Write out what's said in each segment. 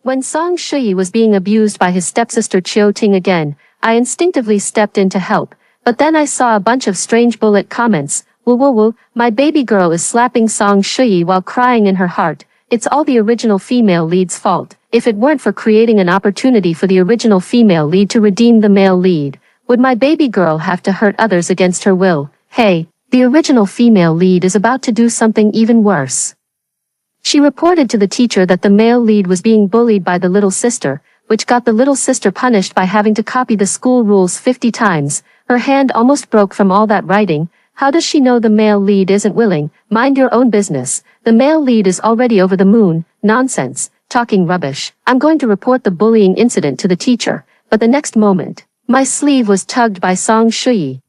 When Song Shui was being abused by his stepsister Chiu Ting again, I instinctively stepped in to help, but then I saw a bunch of strange bullet comments. Woo woo woo, my baby girl is slapping Song Shui while crying in her heart. It's all the original female lead's fault. If it weren't for creating an opportunity for the original female lead to redeem the male lead, would my baby girl have to hurt others against her will? Hey, the original female lead is about to do something even worse. She reported to the teacher that the male lead was being bullied by the little sister, which got the little sister punished by having to copy the school rules 50 times. Her hand almost broke from all that writing. How does she know the male lead isn't willing? Mind your own business. The male lead is already over the moon. Nonsense. Talking rubbish. I'm going to report the bullying incident to the teacher. But the next moment, my sleeve was tugged by Song Shui.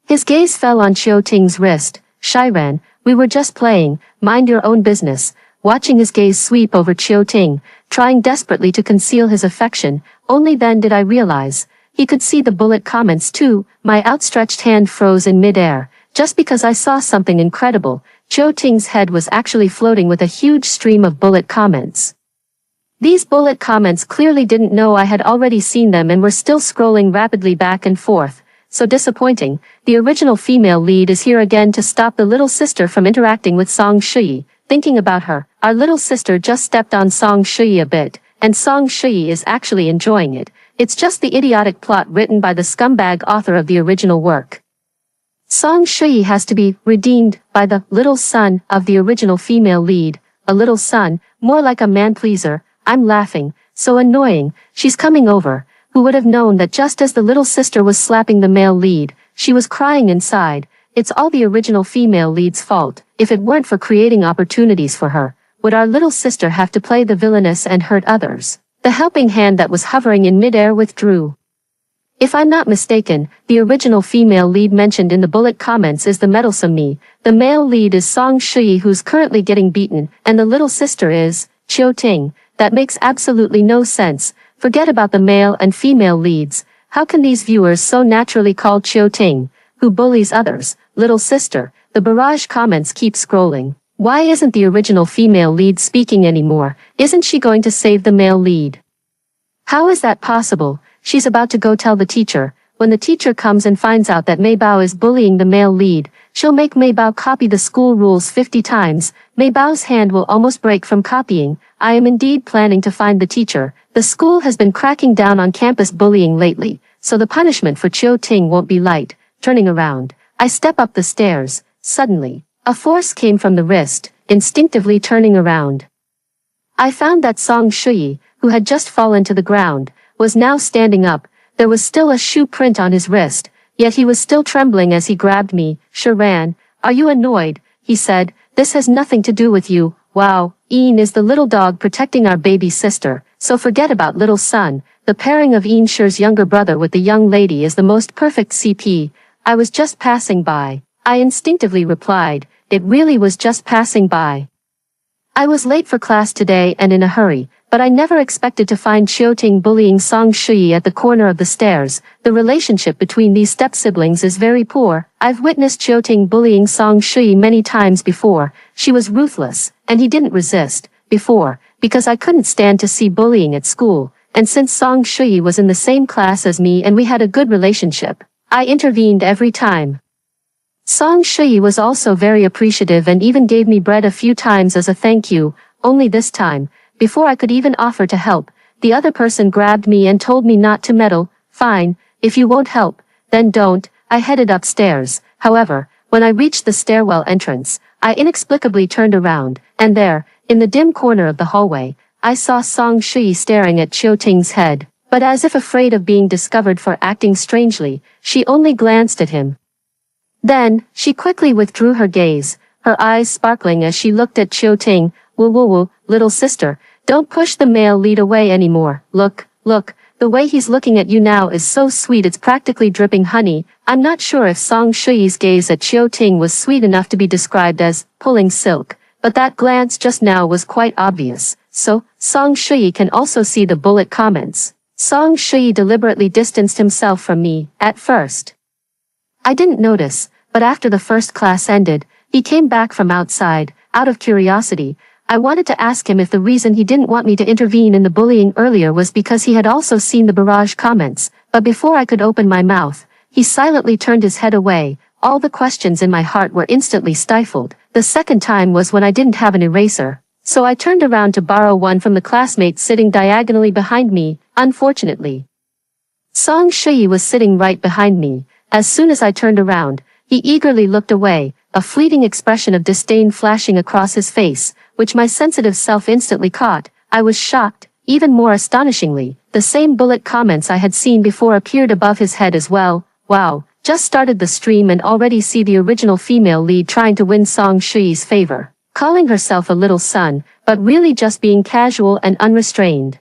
His gaze fell on Chiu Ting's wrist. Shiran, we were just playing. Mind your own business. Watching his gaze sweep over Chiu Ting, trying desperately to conceal his affection, only then did I realize. He could see the bullet comments too. My outstretched hand froze in midair. Just because I saw something incredible, Chiu Ting's head was actually floating with a huge stream of bullet comments. These bullet comments clearly didn't know I had already seen them and were still scrolling rapidly back and forth. So disappointing. The original female lead is here again to stop the little sister from interacting with Song Shui. Thinking about her, our little sister just stepped on Song Shui a bit, and Song Shui is actually enjoying it. It's just the idiotic plot written by the scumbag author of the original work. Song Shui has to be redeemed by the little son of the original female lead. A little son, more like a man-pleaser. I'm laughing. So annoying. She's coming over. Who would have known that just as the little sister was slapping the male lead, she was crying inside. It's all the original female lead's fault. If it weren't for creating opportunities for her, would our little sister have to play the villainess and hurt others? The helping hand that was hovering in midair withdrew. If I'm not mistaken, the original female lead mentioned in the bullet comments is the meddlesome me. The male lead is Song Shui, who's currently getting beaten, and the little sister is Chiu Ting. That makes absolutely no sense. Forget about the male and female leads. How can these viewers so naturally call Chiu Ting, who bullies others, little sister? The barrage comments keep scrolling. Why isn't the original female lead speaking anymore? Isn't she going to save the male lead? How is that possible? She's about to go tell the teacher. When the teacher comes and finds out that Mei Bao is bullying the male lead, she'll make Mei Bao copy the school rules 50 times. Mei Bao's hand will almost break from copying. I am indeed planning to find the teacher. The school has been cracking down on campus bullying lately, so the punishment for Chiu Ting won't be light. Turning around, I step up the stairs. Suddenly, a force came from the wrist, instinctively turning around. I found that Song Shui, who had just fallen to the ground, was now standing up. There was still a shoe print on his wrist, yet he was still trembling as he grabbed me. Shiran, are you annoyed? He said, this has nothing to do with you. Wow, Ian is the little dog protecting our baby sister, so forget about little son. The pairing of Ian Sher's younger brother with the young lady is the most perfect CP. I was just passing by. I instinctively replied, it really was just passing by. I was late for class today and in a hurry, but I never expected to find Chiu Ting bullying Song Shui at the corner of the stairs. The relationship between these step-siblings is very poor. I've witnessed Chiu Ting bullying Song Shui many times before. She was ruthless, and he didn't resist, before, because I couldn't stand to see bullying at school, and since Song Shui was in the same class as me and we had a good relationship, I intervened every time. Song Shui was also very appreciative and even gave me bread a few times as a thank you, only this time, before I could even offer to help, the other person grabbed me and told me not to meddle. Fine, if you won't help, then don't. I headed upstairs. However, when I reached the stairwell entrance, I inexplicably turned around, and there, in the dim corner of the hallway, I saw Song Shui staring at Chiu Ting's head. But as if afraid of being discovered for acting strangely, she only glanced at him. Then, she quickly withdrew her gaze, her eyes sparkling as she looked at Chiu Ting. Woo woo woo, little sister, don't push the male lead away anymore. Look, the way he's looking at you now is so sweet it's practically dripping honey. I'm not sure if Song Shui's gaze at Chiu Ting was sweet enough to be described as pulling silk, but that glance just now was quite obvious. So, Song Shui can also see the bullet comments. Song Shui deliberately distanced himself from me, at first. I didn't notice, but after the first class ended, he came back from outside. Out of curiosity, I wanted to ask him if the reason he didn't want me to intervene in the bullying earlier was because he had also seen the barrage comments, but before I could open my mouth, he silently turned his head away. All the questions in my heart were instantly stifled. The second time was when I didn't have an eraser, so I turned around to borrow one from the classmate sitting diagonally behind me. Unfortunately, Song Shui was sitting right behind me. As soon as I turned around, he eagerly looked away, a fleeting expression of disdain flashing across his face, which my sensitive self instantly caught. I was shocked. Even more astonishingly, the same bullet comments I had seen before appeared above his head as well. Wow, just started the stream and already see the original female lead trying to win Song Shui's favor, calling herself a little son, but really just being casual and unrestrained.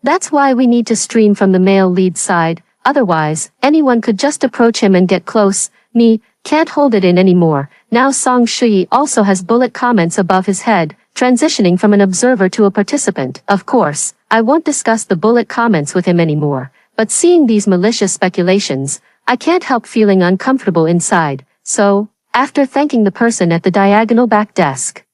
That's why we need to stream from the male lead side, otherwise, anyone could just approach him and get close. Me, can't hold it in anymore. Now Song Shui also has bullet comments above his head, transitioning from an observer to a participant. Of course, I won't discuss the bullet comments with him anymore, but seeing these malicious speculations, I can't help feeling uncomfortable inside. So, after thanking the person at the diagonal back desk,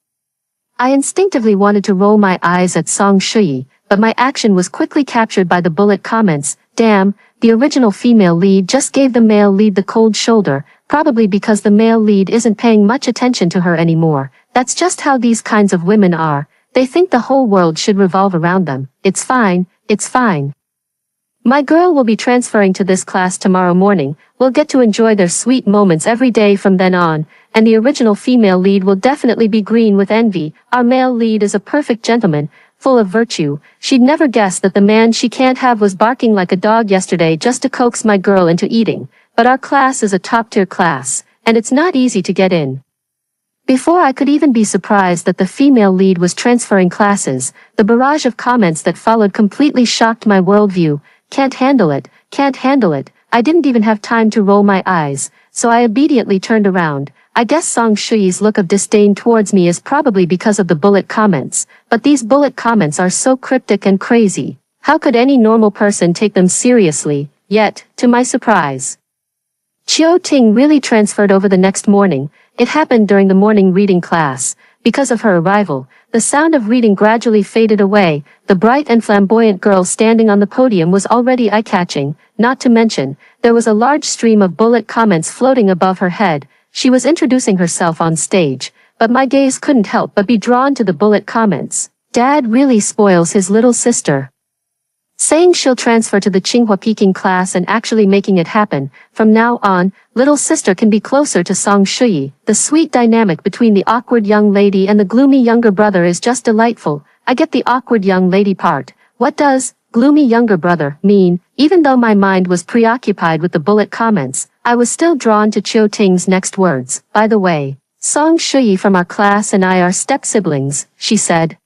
I instinctively wanted to roll my eyes at Song Shui, but my action was quickly captured by the bullet comments. Damn, the original female lead just gave the male lead the cold shoulder, probably because the male lead isn't paying much attention to her anymore. That's just how these kinds of women are. They think the whole world should revolve around them. It's fine, it's fine. My girl will be transferring to this class tomorrow morning. We'll get to enjoy their sweet moments every day from then on, and the original female lead will definitely be green with envy. Our male lead is a perfect gentleman, full of virtue. She'd never guessed that the man she can't have was barking like a dog yesterday just to coax my girl into eating. But our class is a top-tier class, and it's not easy to get in. Before I could even be surprised that the female lead was transferring classes, the barrage of comments that followed completely shocked my worldview. Can't handle it, can't handle it. I didn't even have time to roll my eyes, so I immediately turned around. I guess Song Shui's look of disdain towards me is probably because of the bullet comments, but these bullet comments are so cryptic and crazy. How could any normal person take them seriously? Yet, to my surprise, Chiu Ting really transferred over the next morning. It happened during the morning reading class. Because of her arrival, the sound of reading gradually faded away. The bright and flamboyant girl standing on the podium was already eye-catching, not to mention, there was a large stream of bullet comments floating above her head. She was introducing herself on stage, but my gaze couldn't help but be drawn to the bullet comments. Dad really spoils his little sister. Saying she'll transfer to the Tsinghua Peking class and actually making it happen. From now on, little sister can be closer to Song Shui. The sweet dynamic between the awkward young lady and the gloomy younger brother is just delightful. I get the awkward young lady part. What does gloomy younger brother mean? Even though my mind was preoccupied with the bullet comments, I was still drawn to Chiu Ting's next words. By the way, Song Shui from our class and I are step-siblings, she said.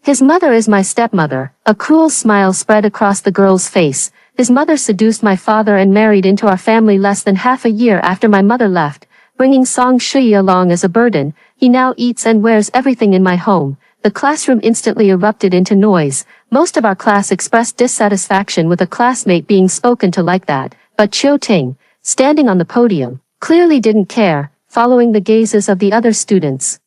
His mother is my stepmother. A cruel smile spread across the girl's face. His mother seduced my father and married into our family less than half a year after my mother left, bringing Song Shui along as a burden. He now eats and wears everything in my home. The classroom instantly erupted into noise. Most of our class expressed dissatisfaction with a classmate being spoken to like that, but Chiu Ting, standing on the podium, clearly didn't care, following the gazes of the other students.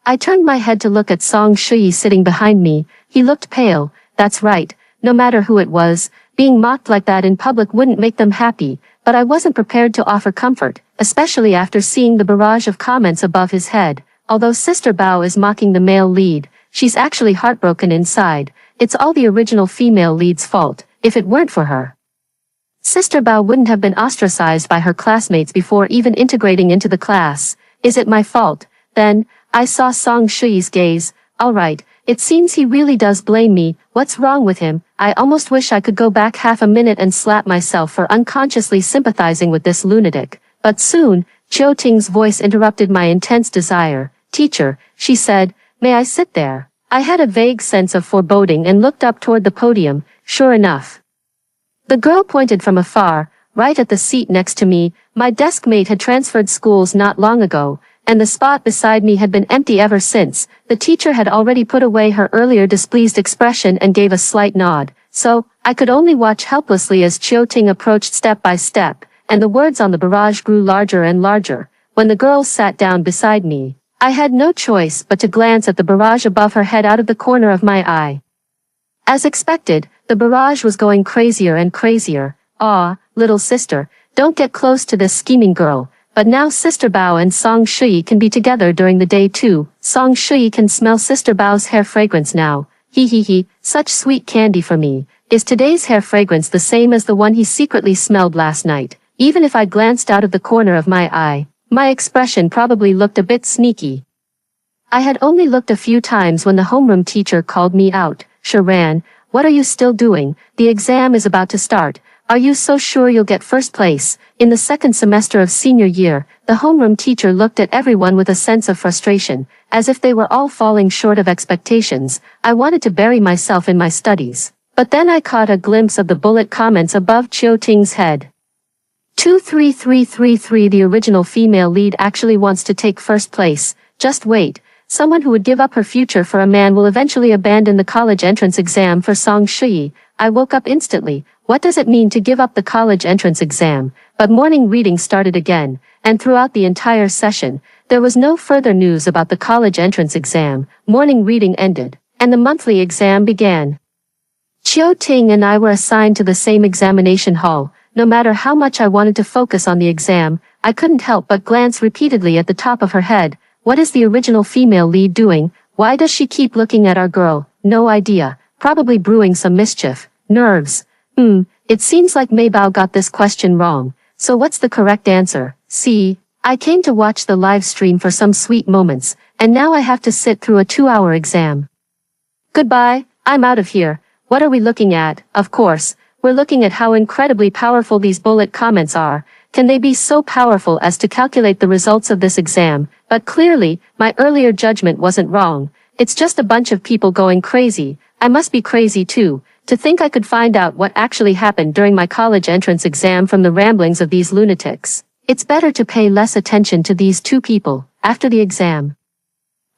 I turned my head to look at Song Shui sitting behind me. He looked pale. That's right, no matter who it was, being mocked like that in public wouldn't make them happy, but I wasn't prepared to offer comfort, especially after seeing the barrage of comments above his head. Although Sister Bao is mocking the male lead, she's actually heartbroken inside. It's all the original female lead's fault. If it weren't for her, Sister Bao wouldn't have been ostracized by her classmates before even integrating into the class. Is it my fault? Then, I saw Song Shui's gaze. Alright, it seems he really does blame me. What's wrong with him? I almost wish I could go back half a minute and slap myself for unconsciously sympathizing with this lunatic. But soon, Chiu Ting's voice interrupted my intense desire. Teacher, she said, may I sit there? I had a vague sense of foreboding and looked up toward the podium. Sure enough, the girl pointed from afar, right at the seat next to me. My desk mate had transferred schools not long ago, and the spot beside me had been empty ever since. The teacher had already put away her earlier displeased expression and gave a slight nod, so I could only watch helplessly as Chiu Ting approached step by step, and the words on the barrage grew larger and larger. When the girl sat down beside me, I had no choice but to glance at the barrage above her head out of the corner of my eye. As expected, the barrage was going crazier and crazier. "Aw, little sister, don't get close to this scheming girl." But now Sister Bao and Song Shui can be together during the day too. Song Shui can smell Sister Bao's hair fragrance now. He, such sweet candy for me. Is today's hair fragrance the same as the one he secretly smelled last night? Even if I glanced out of the corner of my eye, my expression probably looked a bit sneaky. I had only looked a few times when the homeroom teacher called me out. "Sharan, what are you still doing? The exam is about to start. Are you so sure you'll get first place?" In the second semester of senior year, the homeroom teacher looked at everyone with a sense of frustration, as if they were all falling short of expectations. I wanted to bury myself in my studies. But then I caught a glimpse of the bullet comments above Chiu Ting's head. 23333 The original female lead actually wants to take first place. Just wait. Someone who would give up her future for a man will eventually abandon the college entrance exam for Song Shui. I woke up instantly. What does it mean to give up the college entrance exam? But morning reading started again, and throughout the entire session, there was no further news about the college entrance exam. Morning reading ended, and the monthly exam began. Chiu Ting and I were assigned to the same examination hall. No matter how much I wanted to focus on the exam, I couldn't help but glance repeatedly at the top of her head. What is the original female lead doing? Why does she keep looking at our girl? No idea. Probably brewing some mischief. Nerves. It seems like Maybao got this question wrong. So what's the correct answer? See, I came to watch the live stream for some sweet moments, and now I have to sit through a 2-hour exam. Goodbye, I'm out of here. What are we looking at? Of course, we're looking at how incredibly powerful these bullet comments are. Can they be so powerful as to calculate the results of this exam? But clearly, my earlier judgment wasn't wrong. It's just a bunch of people going crazy. I must be crazy too. To think I could find out what actually happened during my college entrance exam from the ramblings of these lunatics. It's better to pay less attention to these two people. After the exam,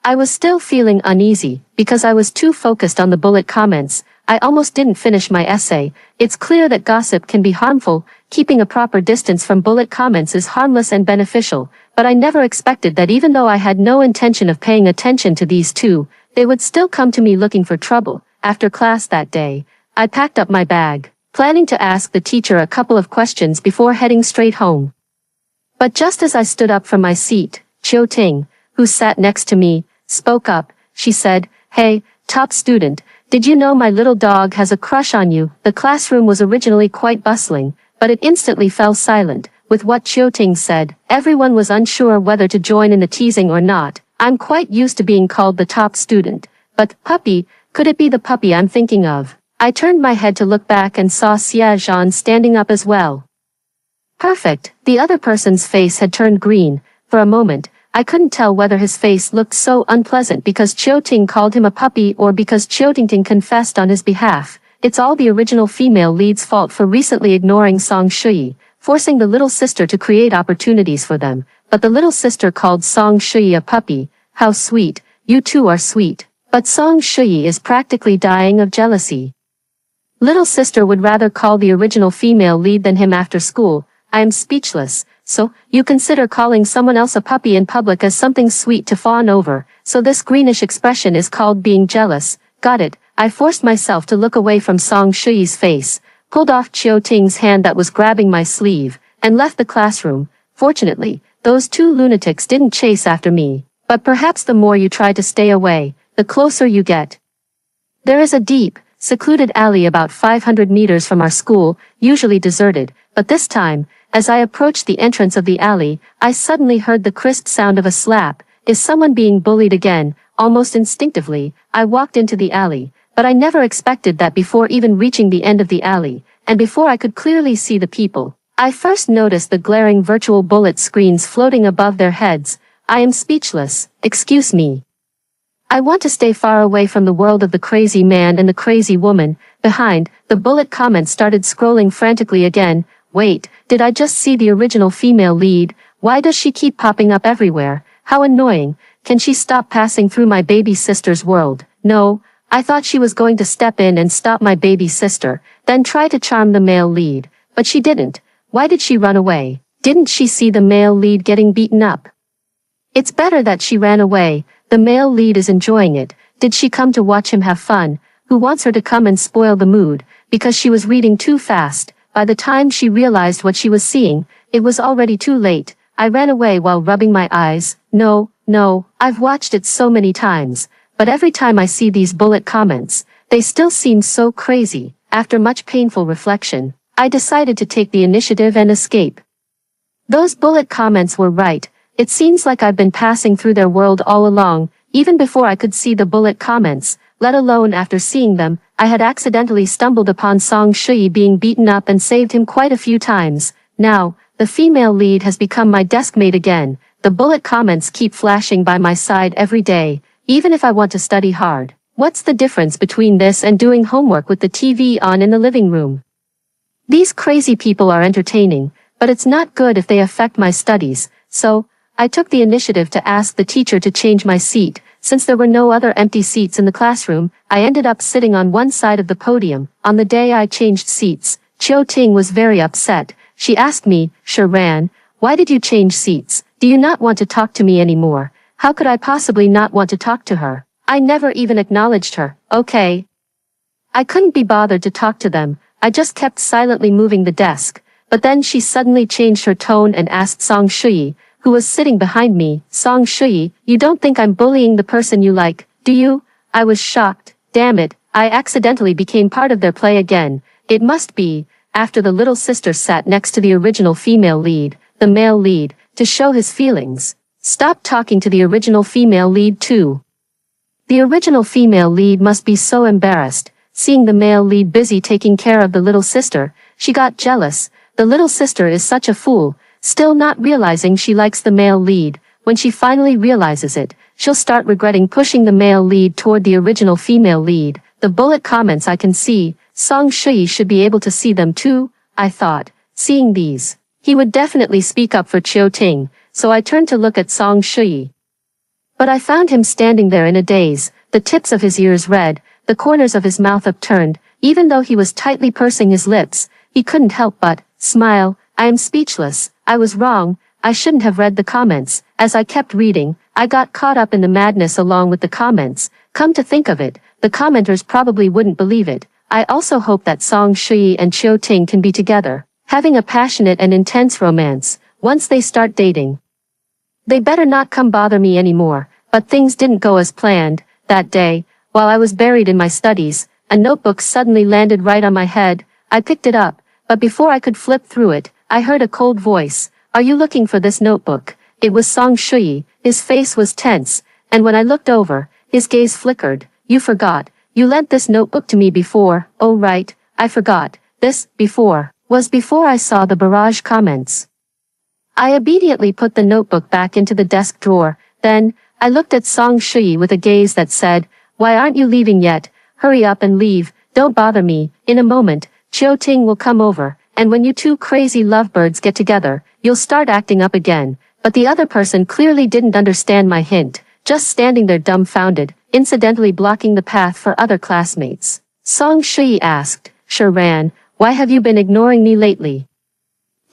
I was still feeling uneasy, because I was too focused on the bullet comments. I almost didn't finish my essay. It's clear that gossip can be harmful. Keeping a proper distance from bullet comments is harmless and beneficial, but I never expected that even though I had no intention of paying attention to these two, they would still come to me looking for trouble. After class that day, I packed up my bag, planning to ask the teacher a couple of questions before heading straight home. But just as I stood up from my seat, Chiu Ting, who sat next to me, spoke up. She said, "Hey, top student, did you know my little dog has a crush on you?" The classroom was originally quite bustling, but it instantly fell silent. With what Chiu Ting said, everyone was unsure whether to join in the teasing or not. I'm quite used to being called the top student. But puppy, could it be the puppy I'm thinking of? I turned my head to look back and saw Xia Zhan standing up as well. Perfect. The other person's face had turned green. For a moment, I couldn't tell whether his face looked so unpleasant because Chiu Ting called him a puppy or because Chiu Ting confessed on his behalf. It's all the original female lead's fault for recently ignoring Song Shui, forcing the little sister to create opportunities for them. But the little sister called Song Shui a puppy. How sweet. You two are sweet. But Song Shui is practically dying of jealousy. Little sister would rather call the original female lead than him after school. I am speechless. So, you consider calling someone else a puppy in public as something sweet to fawn over. So this greenish expression is called being jealous. Got it. I forced myself to look away from Song Shui's face, pulled off Chiu Ting's hand that was grabbing my sleeve, and left the classroom. Fortunately, those two lunatics didn't chase after me. But perhaps the more you try to stay away, the closer you get. There is a deep, secluded alley about 500 meters from our school, usually deserted, but this time, as I approached the entrance of the alley, I suddenly heard the crisp sound of a slap. Is someone being bullied again? Almost instinctively, I walked into the alley, but I never expected that before even reaching the end of the alley, and before I could clearly see the people. I first noticed the glaring virtual bullet screens floating above their heads. I am speechless. Excuse me. I want to stay far away from the world of the crazy man and the crazy woman. Behind, the bullet comments started scrolling frantically again. Wait, did I just see the original female lead? Why does she keep popping up everywhere? How annoying. Can she stop passing through my baby sister's world? No, I thought she was going to step in and stop my baby sister, then try to charm the male lead. But she didn't. Why did she run away? Didn't she see the male lead getting beaten up? It's better that she ran away. The male lead is enjoying it. Did she come to watch him have fun? Who wants her to come and spoil the mood? Because she was reading too fast. By the time she realized what she was seeing, it was already too late. I ran away while rubbing my eyes. No, I've watched it so many times. But every time I see these bullet comments, they still seem so crazy. After much painful reflection, I decided to take the initiative and escape. Those bullet comments were right. It seems like I've been passing through their world all along, even before I could see the bullet comments, let alone after seeing them. I had accidentally stumbled upon Song Shui being beaten up and saved him quite a few times. Now, the female lead has become my deskmate again. The bullet comments keep flashing by my side every day, even if I want to study hard. What's the difference between this and doing homework with the TV on in the living room? These crazy people are entertaining, but it's not good if they affect my studies, so I took the initiative to ask the teacher to change my seat. Since there were no other empty seats in the classroom, I ended up sitting on one side of the podium. On the day I changed seats, Chiu Ting was very upset. She asked me, "Sharan, why did you change seats? Do you not want to talk to me anymore?" How could I possibly not want to talk to her? I never even acknowledged her. Okay. I couldn't be bothered to talk to them. I just kept silently moving the desk. But then she suddenly changed her tone and asked Song Shui, who was sitting behind me, "Song Shui, you don't think I'm bullying the person you like, do you?" I was shocked. Damn it, I accidentally became part of their play again. It must be, after the little sister sat next to the original female lead, the male lead, to show his feelings. Stop talking to the original female lead too. The original female lead must be so embarrassed. Seeing the male lead busy taking care of the little sister, she got jealous. The little sister is such a fool, still not realizing she likes the male lead. When she finally realizes it, she'll start regretting pushing the male lead toward the original female lead. The bullet comments I can see, Song Shui should be able to see them too, I thought. Seeing these, he would definitely speak up for Chiu Ting, so I turned to look at Song Shui. But I found him standing there in a daze, the tips of his ears red, the corners of his mouth upturned. Even though he was tightly pursing his lips, he couldn't help but smile. I am speechless. I was wrong. I shouldn't have read the comments. As I kept reading, I got caught up in the madness along with the comments. Come to think of it, the commenters probably wouldn't believe it. I also hope that Song Shui and Chiu Ting can be together, having a passionate and intense romance, once they start dating. They better not come bother me anymore. But things didn't go as planned. That day, while I was buried in my studies, a notebook suddenly landed right on my head. I picked it up, but before I could flip through it, I heard a cold voice. "Are you looking for this notebook?" It was Song Shui. His face was tense, and when I looked over, his gaze flickered. "You forgot. You lent this notebook to me before." "Oh right, I forgot. This, before, was before I saw the barrage comments." I immediately put the notebook back into the desk drawer. Then, I looked at Song Shui with a gaze that said, "Why aren't you leaving yet? Hurry up and leave. Don't bother me. In a moment, Chiu Ting will come over, and when you two crazy lovebirds get together, you'll start acting up again." But the other person clearly didn't understand my hint, just standing there dumbfounded, incidentally blocking the path for other classmates. Song Shui asked, "Sharan, why have you been ignoring me lately?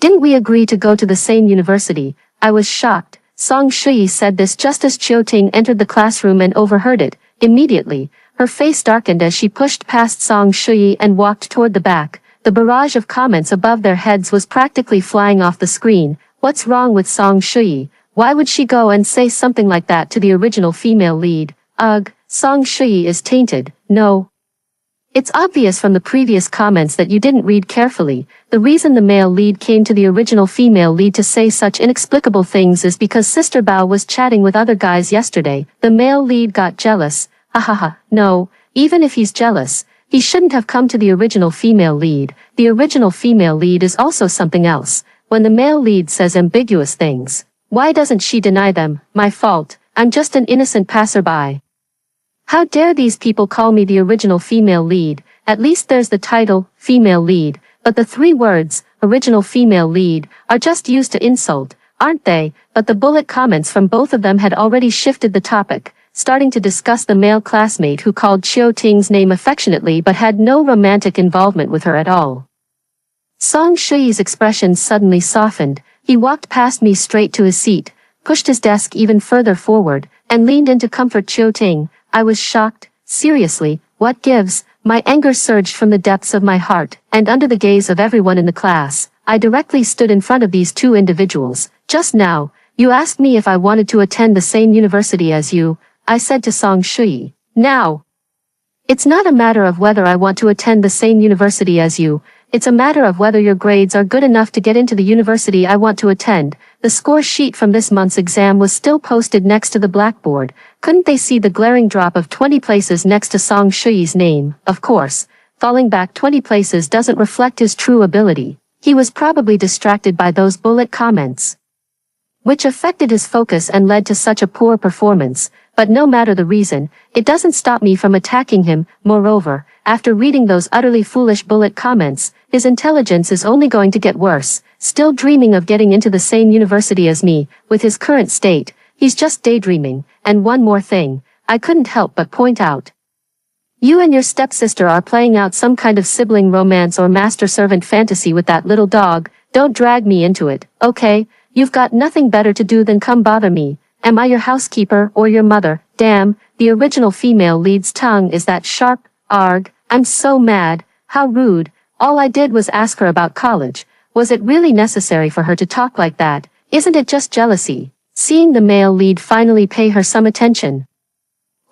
Didn't we agree to go to the same university?" I was shocked. Song Shui said this just as Chiu Ting entered the classroom and overheard it. Immediately, her face darkened as she pushed past Song Shui and walked toward the back. The barrage of comments above their heads was practically flying off the screen. What's wrong with Song Shui? Why would she go and say something like that to the original female lead? Ugh, Song Shui is tainted. No. It's obvious from the previous comments that you didn't read carefully. The reason the male lead came to the original female lead to say such inexplicable things is because Sister Bao was chatting with other guys yesterday. The male lead got jealous. Hahaha, no, even if he's jealous, he shouldn't have come to the original female lead. The original female lead is also something else. When the male lead says ambiguous things, why doesn't she deny them? My fault. I'm just an innocent passerby. How dare these people call me the original female lead? At least there's the title, female lead, but the three words, original female lead, are just used to insult, aren't they? But the bullet comments from both of them had already shifted the topic, starting to discuss the male classmate who called Chiu Ting's name affectionately but had no romantic involvement with her at all. Song Shui's expression suddenly softened. He walked past me straight to his seat. pushed his desk even further forward, and leaned in to comfort Chiu Ting. I was shocked. Seriously, what gives? My anger surged from the depths of my heart, and under the gaze of everyone in the class, I directly stood in front of these two individuals. Just now, you asked me if I wanted to attend the same university as you, I said to Song Shui. Now, it's not a matter of whether I want to attend the same university as you, it's a matter of whether your grades are good enough to get into the university I want to attend. The score sheet from this month's exam was still posted next to the blackboard. Couldn't they see the glaring drop of 20 places next to Song Shui's name? Of course, falling back 20 places doesn't reflect his true ability. He was probably distracted by those bullet comments, which affected his focus and led to such a poor performance. But no matter the reason, it doesn't stop me from attacking him. Moreover, after reading those utterly foolish bullet comments, his intelligence is only going to get worse. Still dreaming of getting into the same university as me, with his current state, he's just daydreaming. And one more thing, I couldn't help but point out. You and your stepsister are playing out some kind of sibling romance or master-servant fantasy with that little dog. Don't drag me into it, okay? You've got nothing better to do than come bother me. Am I your housekeeper or your mother? Damn, the original female lead's tongue is that sharp. Arg, I'm so mad. How rude. All I did was ask her about college. Was it really necessary for her to talk like that? Isn't it just jealousy? Seeing the male lead finally pay her some attention,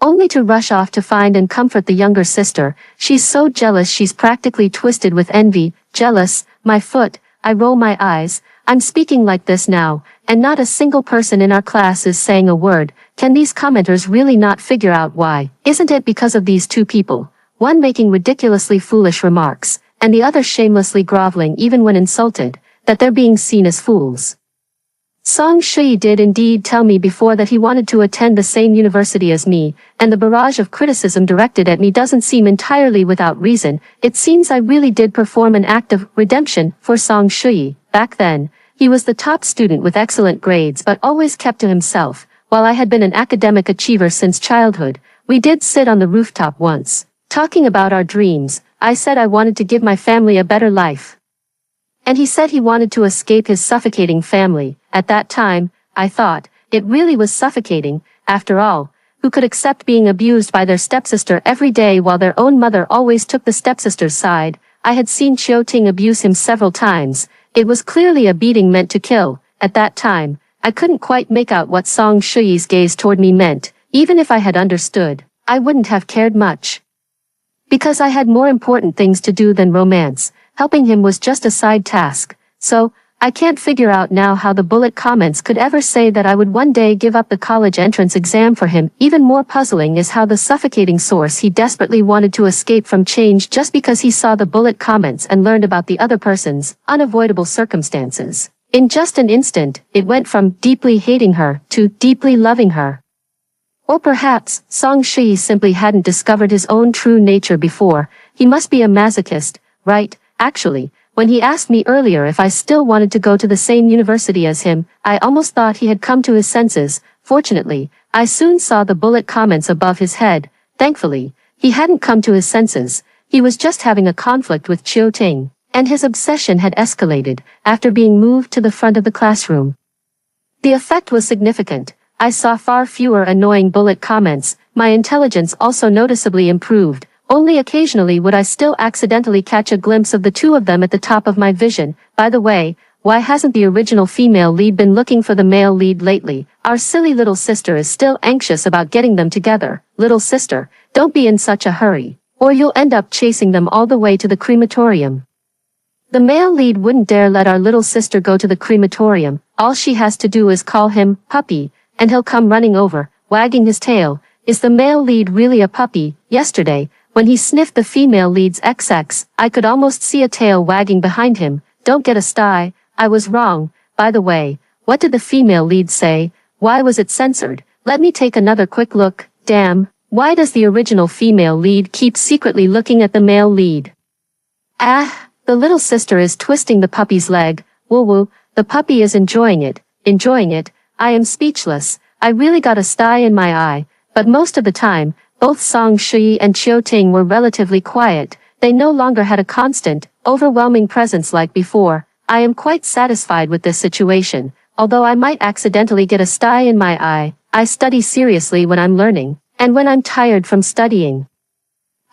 only to rush off to find and comfort the younger sister. She's so jealous she's practically twisted with envy. Jealous, my foot. I roll my eyes. I'm speaking like this now, and not a single person in our class is saying a word. Can these commenters really not figure out why? Isn't it because of these two people, one making ridiculously foolish remarks, and the other shamelessly groveling even when insulted, that they're being seen as fools? Song Shui did indeed tell me before that he wanted to attend the same university as me, and the barrage of criticism directed at me doesn't seem entirely without reason. It seems I really did perform an act of redemption for Song Shui. Back then, he was the top student with excellent grades but always kept to himself. While I had been an academic achiever since childhood, we did sit on the rooftop once, talking about our dreams. I said I wanted to give my family a better life, and he said he wanted to escape his suffocating family. At that time, I thought, it really was suffocating. After all, who could accept being abused by their stepsister every day while their own mother always took the stepsister's side? I had seen Chiu Ting abuse him several times. It was clearly a beating meant to kill. At that time, I couldn't quite make out what Song Shui's gaze toward me meant. Even if I had understood, I wouldn't have cared much, because I had more important things to do than romance. Helping him was just a side task. So, I can't figure out now how the bullet comments could ever say that I would one day give up the college entrance exam for him. Even more puzzling is how the suffocating source he desperately wanted to escape from changed just because he saw the bullet comments and learned about the other person's unavoidable circumstances. In just an instant, it went from deeply hating her to deeply loving her. Or perhaps, Song Shui simply hadn't discovered his own true nature before. He must be a masochist, right? Actually, when he asked me earlier if I still wanted to go to the same university as him, I almost thought he had come to his senses. Fortunately, I soon saw the bullet comments above his head. Thankfully, he hadn't come to his senses. He was just having a conflict with Chiu Ting, and his obsession had escalated after being moved to the front of the classroom. The effect was significant. I saw far fewer annoying bullet comments. My intelligence also noticeably improved. Only occasionally would I still accidentally catch a glimpse of the two of them at the top of my vision. By the way, why hasn't the original female lead been looking for the male lead lately? Our silly little sister is still anxious about getting them together. Little sister, don't be in such a hurry, or you'll end up chasing them all the way to the crematorium. The male lead wouldn't dare let our little sister go to the crematorium. All she has to do is call him puppy, and he'll come running over, wagging his tail. Is the male lead really a puppy? Yesterday, when he sniffed the female lead's XX, I could almost see a tail wagging behind him. Don't get a sty. I was wrong. By the way, what did the female lead say? Why was it censored? Let me take another quick look. Damn, why does the original female lead keep secretly looking at the male lead? Ah, the little sister is twisting the puppy's leg. Woo woo, the puppy is enjoying it. Enjoying it. I am speechless. I really got a sty in my eye. But most of the time, both Song Shui and Chiu Ting were relatively quiet. They no longer had a constant, overwhelming presence like before. I am quite satisfied with this situation. although I might accidentally get a sty in my eye, I study seriously when I'm learning, and when I'm tired from studying.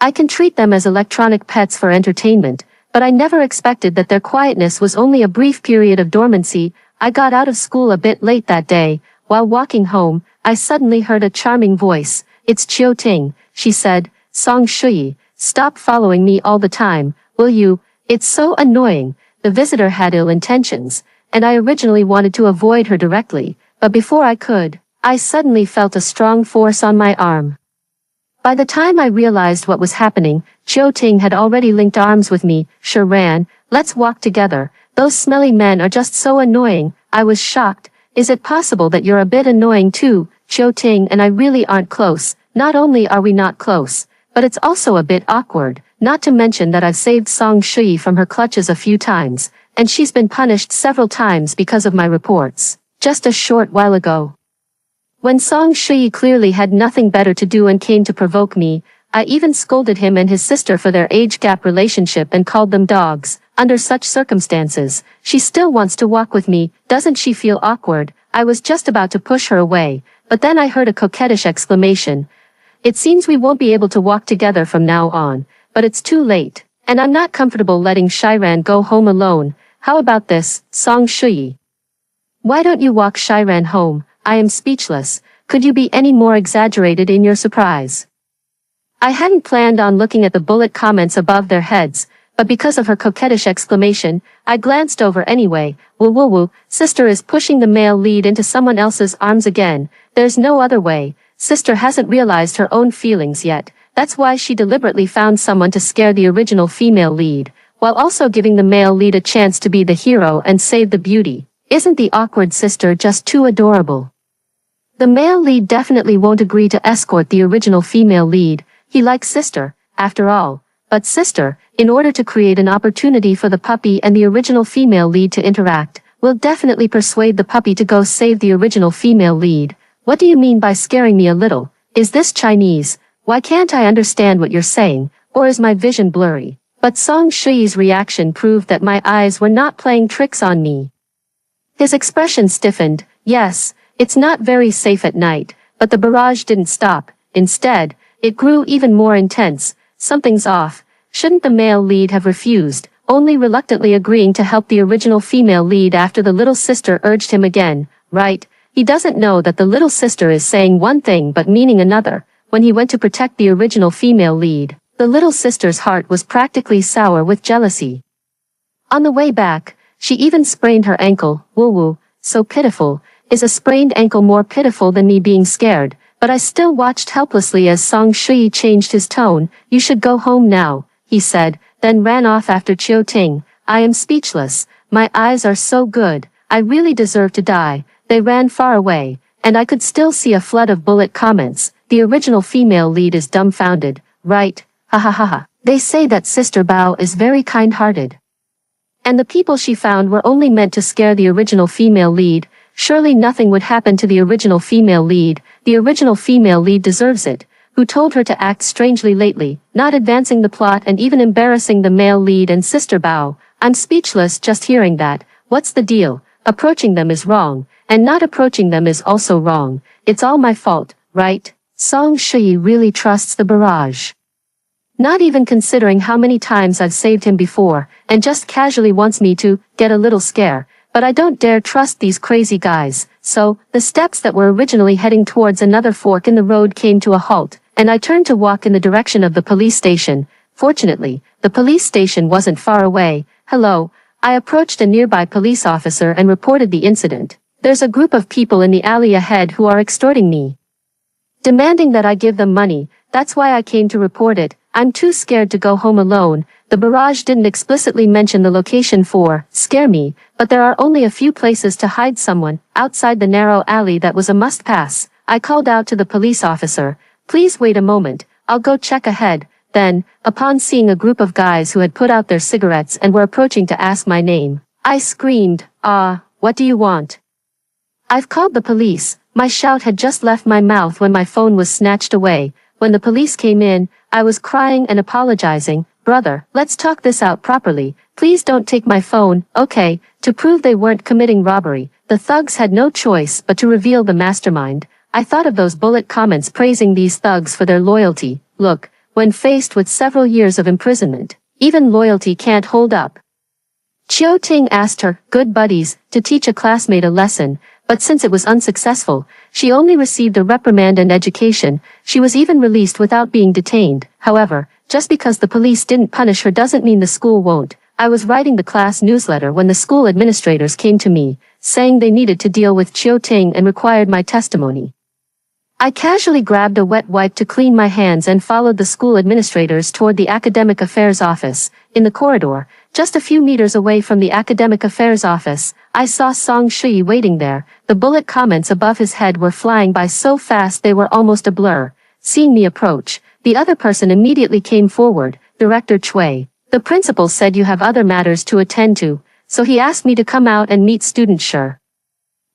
I can treat them as electronic pets for entertainment, but I never expected that their quietness was only a brief period of dormancy. I got out of school a bit late that day. While walking home, I suddenly heard a charming voice. "It's Chiu Ting," she said. "Song Shui, stop following me all the time, will you? It's so annoying." The visitor had ill intentions, and I originally wanted to avoid her directly, but before I could, I suddenly felt a strong force on my arm. By the time I realized what was happening, Chiu Ting had already linked arms with me. "Sure Ran, let's walk together. Those smelly men are just so annoying." I was shocked. "Is it possible that you're a bit annoying too?" "Chiu Ting and I really aren't close. Not only are we not close, but it's also a bit awkward, not to mention that I've saved Song Shui from her clutches a few times, and she's been punished several times because of my reports, just a short while ago." When Song Shui clearly had nothing better to do and came to provoke me, I even scolded him and his sister for their age gap relationship and called them dogs. Under such circumstances, she still wants to walk with me. Doesn't she feel awkward? I was just about to push her away, but then I heard a coquettish exclamation. "It seems we won't be able to walk together from now on, but it's too late, and I'm not comfortable letting Shiran go home alone. How about this, Song Shui? Why don't you walk Shiran home?" I am speechless. Could you be any more exaggerated in your surprise? I hadn't planned on looking at the bullet comments above their heads, but because of her coquettish exclamation, I glanced over anyway. "Woo woo woo, sister is pushing the male lead into someone else's arms again. There's no other way. Sister hasn't realized her own feelings yet. That's why she deliberately found someone to scare the original female lead, while also giving the male lead a chance to be the hero and save the beauty. Isn't the awkward sister just too adorable?" The male lead definitely won't agree to escort the original female lead. He likes sister, after all. But sister, in order to create an opportunity for the puppy and the original female lead to interact, will definitely persuade the puppy to go save the original female lead. "What do you mean by scaring me a little? Is this Chinese? Why can't I understand what you're saying, or is my vision blurry?" But Song Shui's reaction proved that my eyes were not playing tricks on me. His expression stiffened. "Yes, it's not very safe at night," but the barrage didn't stop. Instead, it grew even more intense. "Something's off. Shouldn't the male lead have refused, only reluctantly agreeing to help the original female lead after the little sister urged him again, right? He doesn't know that the little sister is saying one thing but meaning another. When he went to protect the original female lead, the little sister's heart was practically sour with jealousy. On the way back, she even sprained her ankle. Woo woo, so pitiful. Is a sprained ankle more pitiful than me being scared? But I still watched helplessly as Song Shui changed his tone. "You should go home now," he said, then ran off after Chiu Ting. I am speechless. My eyes are so good. I really deserve to die. They ran far away, and I could still see a flood of bullet comments. The original female lead is dumbfounded. Right? Ha ha ha ha. They say that Sister Bao is very kind-hearted. And the people she found were only meant to scare the original female lead. Surely nothing would happen to the original female lead. The original female lead deserves it. Who told her to act strangely lately, not advancing the plot and even embarrassing the male lead and Sister Bao? I'm speechless just hearing that. What's the deal? Approaching them is wrong, and not approaching them is also wrong. It's all my fault, right? Song Shui really trusts the barrage. Not even considering how many times I've saved him before, and just casually wants me to get a little scare. But I don't dare trust these crazy guys. So, the steps that were originally heading towards another fork in the road came to a halt, and I turned to walk in the direction of the police station. Fortunately, the police station wasn't far away. "Hello." I approached a nearby police officer and reported the incident. "There's a group of people in the alley ahead who are extorting me, demanding that I give them money. That's why I came to report it. I'm too scared to go home alone." The barrage didn't explicitly mention the location for scare me, but there are only a few places to hide someone. Outside the narrow alley that was a must-pass, I called out to the police officer, "Please wait a moment, I'll go check ahead." Then, upon seeing a group of guys who had put out their cigarettes and were approaching to ask my name, I screamed, what do you want?" "I've called the police." My shout had just left my mouth when my phone was snatched away. When the police came in, I was crying and apologizing. "Brother, let's talk this out properly. Please don't take my phone." "Okay." To prove they weren't committing robbery, The thugs had no choice but to reveal the mastermind. I thought of those bullet comments praising these thugs for their loyalty. Look, when faced with several years of imprisonment, even loyalty can't hold up. Chiu Ting asked her good buddies to teach a classmate a lesson, but since it was unsuccessful, she only received a reprimand and education. She was even released without being detained. However, just because the police didn't punish her doesn't mean the school won't. I was writing the class newsletter when the school administrators came to me, saying they needed to deal with Chiu Ting and required my testimony. I casually grabbed a wet wipe to clean my hands and followed the school administrators toward the academic affairs office. In the corridor, just a few meters away from the academic affairs office, I saw Song Shui waiting there. The bullet comments above his head were flying by so fast they were almost a blur. Seeing me approach, the other person immediately came forward, Director Chui. The principal said you have other matters to attend to, so he asked me to come out and meet student Sure.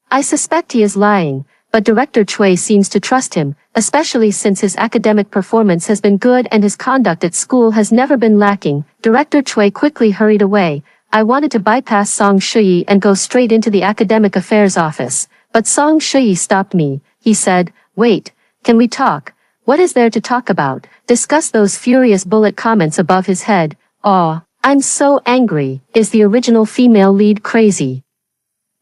I suspect he is lying, but Director Chui seems to trust him, especially since his academic performance has been good and his conduct at school has never been lacking. Director Chui quickly hurried away. I wanted to bypass Song Shui and go straight into the academic affairs office, but Song Shui stopped me. He said, "Wait, can we talk?" What is there to talk about? Discuss those furious bullet comments above his head. Aw, I'm so angry. Is the original female lead crazy?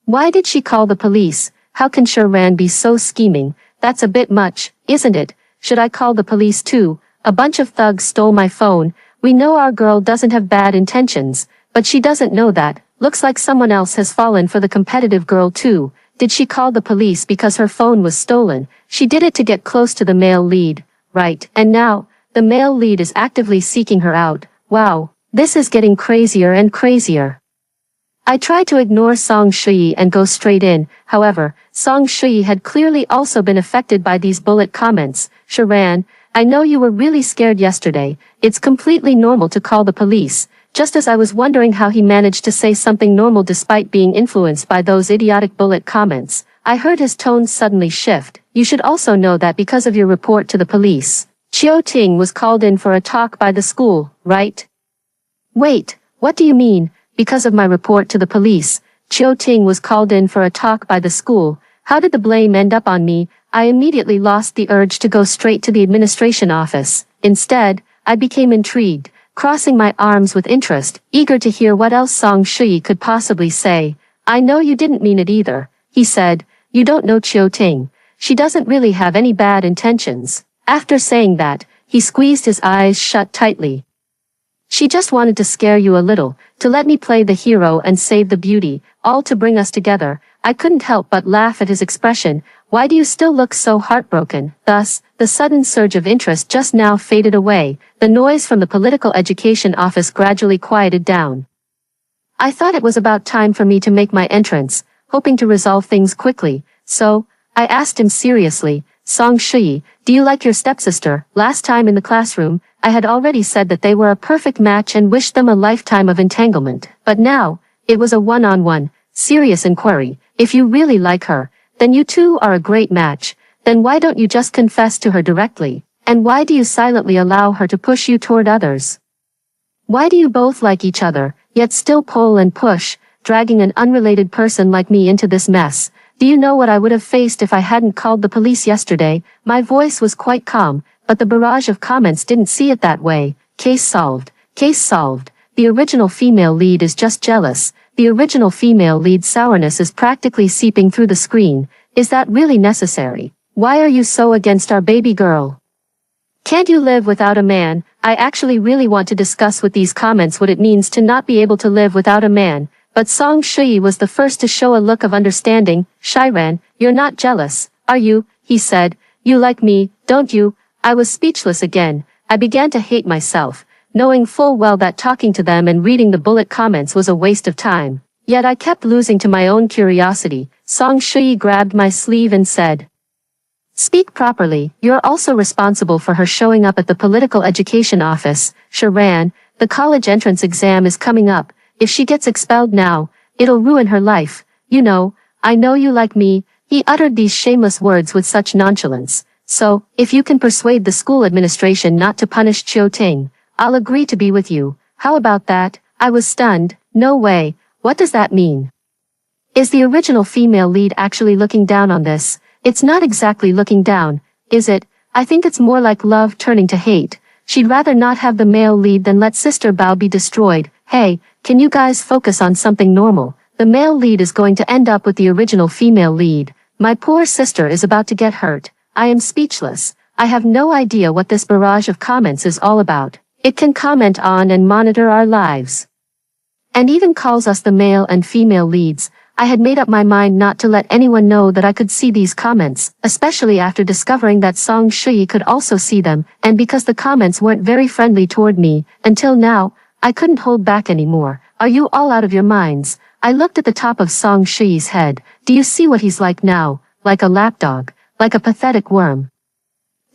Why did she call the police? How can Sharan be so scheming? That's a bit much, isn't it? Should I call the police too? A bunch of thugs stole my phone. We know our girl doesn't have bad intentions, but she doesn't know that. Looks like someone else has fallen for the competitive girl too. Did she call the police because her phone was stolen? She did it to get close to the male lead, right? And now, the male lead is actively seeking her out. Wow, this is getting crazier and crazier. I tried to ignore Song Shui and go straight in. However, Song Shui had clearly also been affected by these bullet comments. Sharan, I know you were really scared yesterday. It's completely normal to call the police. Just as I was wondering how he managed to say something normal despite being influenced by those idiotic bullet comments, I heard his tone suddenly shift. You should also know that because of your report to the police, Chiu Ting was called in for a talk by the school, right? Wait, what do you mean? Because of my report to the police, Chiu Ting was called in for a talk by the school. How did the blame end up on me? I immediately lost the urge to go straight to the administration office. Instead, I became intrigued, crossing my arms with interest, eager to hear what else Song Shui could possibly say. I know you didn't mean it either, he said. You don't know Chiu Ting. She doesn't really have any bad intentions. After saying that, he squeezed his eyes shut tightly. She just wanted to scare you a little, to let me play the hero and save the beauty, all to bring us together. I couldn't help but laugh at his expression. Why do you still look so heartbroken? Thus, the sudden surge of interest just now faded away. The noise from the political education office gradually quieted down. I thought it was about time for me to make my entrance, hoping to resolve things quickly. So, I asked him seriously, Song Shui, do you like your stepsister? Last time in the classroom, I had already said that they were a perfect match and wished them a lifetime of entanglement. But now, it was a one-on-one, serious inquiry. If you really like her, then you two are a great match. Then why don't you just confess to her directly? And why do you silently allow her to push you toward others? Why do you both like each other, yet still pull and push, dragging an unrelated person like me into this mess? Do you know what I would have faced if I hadn't called the police yesterday? My voice was quite calm, but the barrage of comments didn't see it that way. Case solved. Case solved. The original female lead is just jealous. The original female lead's sourness is practically seeping through the screen. Is that really necessary? Why are you so against our baby girl? Can't you live without a man? I actually really want to discuss with these comments what it means to not be able to live without a man. But Song Shui was the first to show a look of understanding. Shiran, you're not jealous, are you? He said. You like me, don't you? I was speechless again. I began to hate myself, knowing full well that talking to them and reading the bullet comments was a waste of time. Yet I kept losing to my own curiosity. Song Shui grabbed my sleeve and said, Speak properly. You're also responsible for her showing up at the political education office. Sharan, the college entrance exam is coming up. If she gets expelled now, it'll ruin her life. You know, I know you like me. He uttered these shameless words with such nonchalance. So, if you can persuade the school administration not to punish Chiu Ting, I'll agree to be with you. How about that? I was stunned. No way. What does that mean? Is the original female lead actually looking down on this? It's not exactly looking down, is it? I think it's more like love turning to hate. She'd rather not have the male lead than let Sister Bao be destroyed. Hey, can you guys focus on something normal? The male lead is going to end up with the original female lead. My poor sister is about to get hurt. I am speechless. I have no idea what this barrage of comments is all about. It can comment on and monitor our lives. And even calls us the male and female leads. I had made up my mind not to let anyone know that I could see these comments, especially after discovering that Song Shui could also see them, and because the comments weren't very friendly toward me. Until now, I couldn't hold back anymore. Are you all out of your minds? I looked at the top of Song Shui's head. Do you see what he's like now? Like a lapdog. Like a pathetic worm.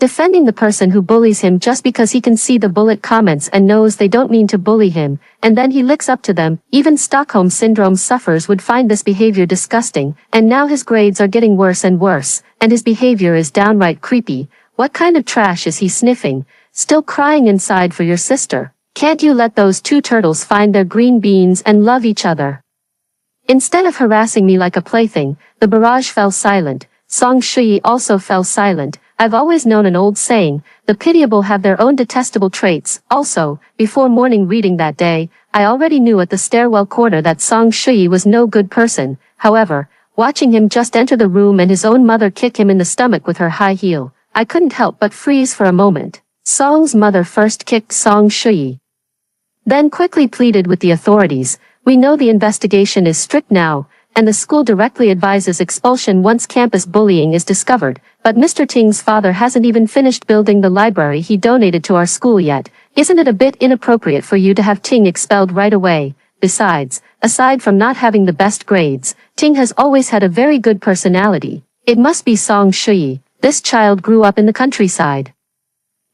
Defending the person who bullies him just because he can see the bullet comments and knows they don't mean to bully him, and then he licks up to them. Even Stockholm Syndrome sufferers would find this behavior disgusting, and now his grades are getting worse and worse, and his behavior is downright creepy. What kind of trash is he sniffing? Still crying inside for your sister. Can't you let those two turtles find their green beans and love each other? Instead of harassing me like a plaything, the barrage fell silent. Song Shui also fell silent. I've always known an old saying, the pitiable have their own detestable traits. Also, before morning reading that day, I already knew at the stairwell corner that Song Shui was no good person. However, watching him just enter the room and his own mother kick him in the stomach with her high heel, I couldn't help but freeze for a moment. Song's mother first kicked Song Shui, then quickly pleaded with the authorities. We know the investigation is strict now, and the school directly advises expulsion once campus bullying is discovered, but Mr. Ting's father hasn't even finished building the library he donated to our school yet. Isn't it a bit inappropriate for you to have Ting expelled right away? Besides, aside from not having the best grades, Ting has always had a very good personality. It must be Song Shui. This child grew up in the countryside,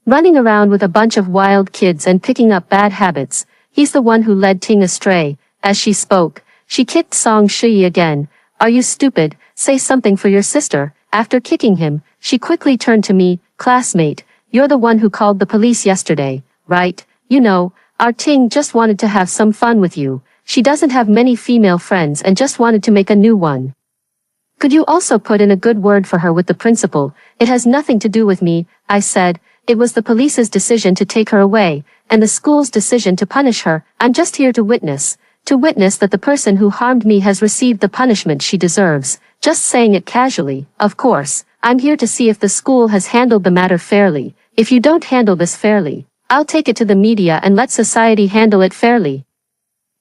running around with a bunch of wild kids and picking up bad habits. He's the one who led Ting astray. As she spoke, she kicked Song Shui again. Are you stupid? Say something for your sister. After kicking him, she quickly turned to me. Classmate, you're the one who called the police yesterday, right? You know, our Ting just wanted to have some fun with you. She doesn't have many female friends and just wanted to make a new one. Could you also put in a good word for her with the principal? It has nothing to do with me, I said. It was the police's decision to take her away, and the school's decision to punish her. I'm just here to witness that the person who harmed me has received the punishment she deserves. Just saying it casually, of course. I'm here to see if the school has handled the matter fairly. If you don't handle this fairly, I'll take it to the media and let society handle it fairly.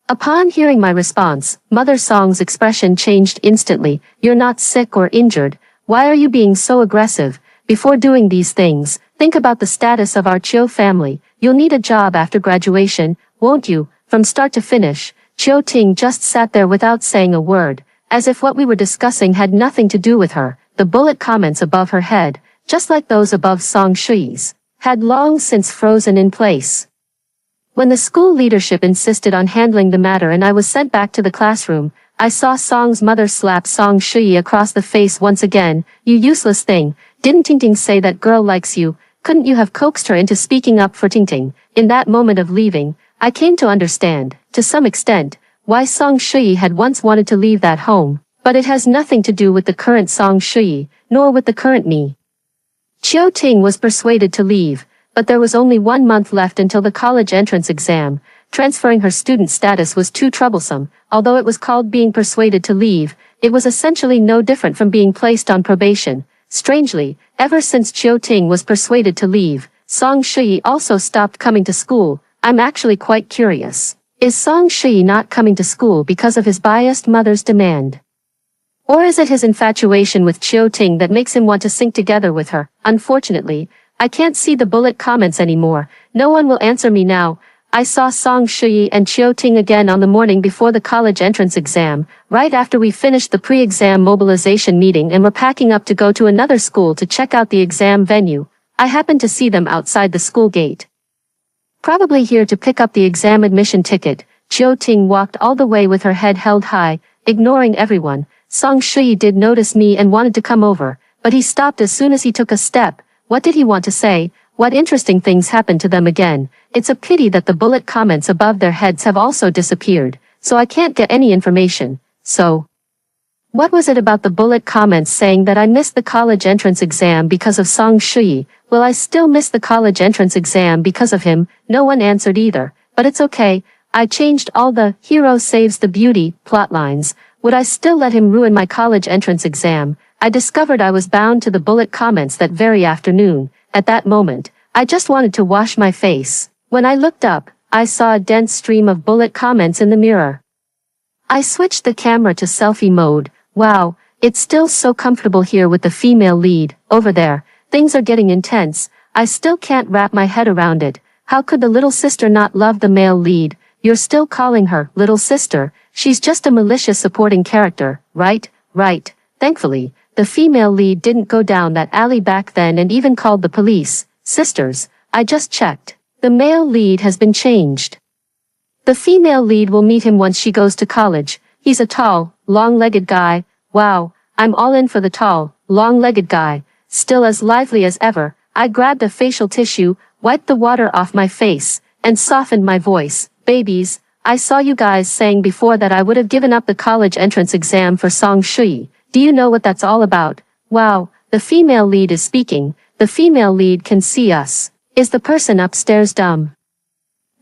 Upon hearing my response, Mother Song's expression changed instantly. You're not sick or injured. Why are you being so aggressive? Before doing these things, think about the status of our Chiu family. You'll need a job after graduation, won't you? From start to finish. Chiu Ting just sat there without saying a word, as if what we were discussing had nothing to do with her. The bullet comments above her head, just like those above Song Shui's, had long since frozen in place. When the school leadership insisted on handling the matter and I was sent back to the classroom, I saw Song's mother slap Song Shui across the face once again. You useless thing, didn't Ting Ting say that girl likes you? Couldn't you have coaxed her into speaking up for Ting Ting? In that moment of leaving, I came to understand, to some extent, why Song Shui had once wanted to leave that home, but it has nothing to do with the current Song Shui, nor with the current me. Chiu Ting was persuaded to leave, but there was only 1 month left until the college entrance exam. Transferring her student status was too troublesome. Although it was called being persuaded to leave, it was essentially no different from being placed on probation. Strangely, ever since Chiu Ting was persuaded to leave, Song Shui also stopped coming to school. I'm actually quite curious. Is Song Shui not coming to school because of his biased mother's demand? Or is it his infatuation with Chiu Ting that makes him want to sink together with her? Unfortunately, I can't see the bullet comments anymore. No one will answer me now. I saw Song Shui and Chiu Ting again on the morning before the college entrance exam, right after we finished the pre-exam mobilization meeting and were packing up to go to another school to check out the exam venue. I happened to see them outside the school gate. Probably here to pick up the exam admission ticket. Chiu Ting walked all the way with her head held high, ignoring everyone. Song Shui did notice me and wanted to come over, but he stopped as soon as he took a step. What did he want to say? What interesting things happened to them again? It's a pity that the bullet comments above their heads have also disappeared, so I can't get any information. So, What was it about the bullet comments saying that I missed the college entrance exam because of Song Shui? Will I still miss the college entrance exam because of him? No one answered either, but it's okay. I changed all the hero saves the beauty plotlines. Would I still let him ruin my college entrance exam? I discovered I was bound to the bullet comments that very afternoon. At that moment, I just wanted to wash my face. When I looked up, I saw a dense stream of bullet comments in the mirror. I switched the camera to selfie mode. Wow, it's still so comfortable here with the female lead. Over there, things are getting intense. I still can't wrap my head around it. How could the little sister not love the male lead? You're still calling her little sister. She's just a malicious supporting character, right? Right. Thankfully, the female lead didn't go down that alley back then and even called the police. Sisters, I just checked. The male lead has been changed. The female lead will meet him once she goes to college. He's a tall, long-legged guy. Wow, I'm all in for the tall, long-legged guy. Still as lively as ever, I grabbed a facial tissue, wiped the water off my face, and softened my voice. Babies, I saw you guys saying before that I would have given up the college entrance exam for Song Shui. Do you know what that's all about? Wow, the female lead is speaking. The female lead can see us. Is the person upstairs dumb?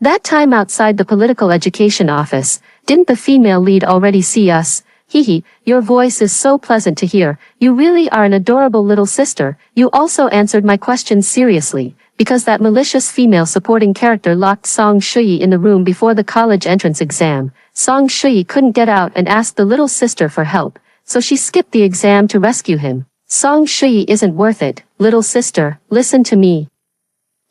That time outside the political education office, didn't the female lead already see us? Hee, your voice is so pleasant to hear. You really are an adorable little sister. You also answered my question seriously, because that malicious female supporting character locked Song Shui in the room before the college entrance exam. Song Shui couldn't get out and asked the little sister for help, so she skipped the exam to rescue him. Song Shui isn't worth it. Little sister, listen to me.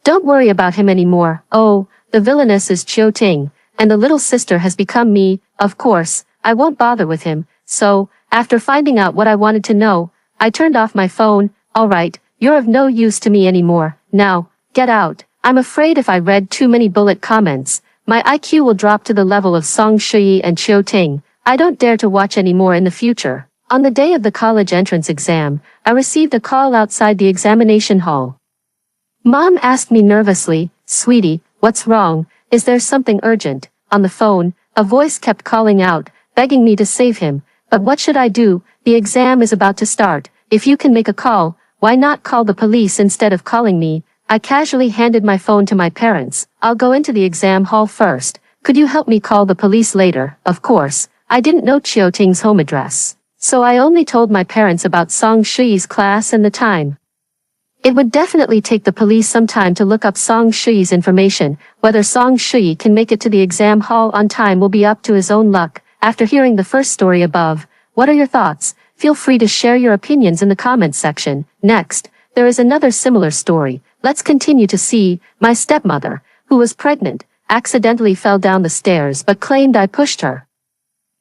Don't worry about him anymore. Oh, the villainess is Chiu Ting, and the little sister has become me. Of course, I won't bother with him. So, after finding out what I wanted to know, I turned off my phone. Alright, you're of no use to me anymore. Now, get out. I'm afraid if I read too many bullet comments, my IQ will drop to the level of Song Shui and Chiu Ting. I don't dare to watch anymore in the future. On the day of the college entrance exam, I received a call outside the examination hall. Mom asked me nervously, "Sweetie, what's wrong? Is there something urgent?" On the phone, a voice kept calling out, begging me to save him. But what should I do? The exam is about to start. If you can make a call, why not call the police instead of calling me? I casually handed my phone to my parents. I'll go into the exam hall first. Could you help me call the police later? Of course, I didn't know Chiu Ting's home address, so I only told my parents about Song Shui's class and the time. It would definitely take the police some time to look up Song Shui's information. Whether Song Shui can make it to the exam hall on time will be up to his own luck. After hearing the first story above, what are your thoughts? Feel free to share your opinions in the comments section. Next, there is another similar story. Let's continue to see. My stepmother, who was pregnant, accidentally fell down the stairs but claimed I pushed her.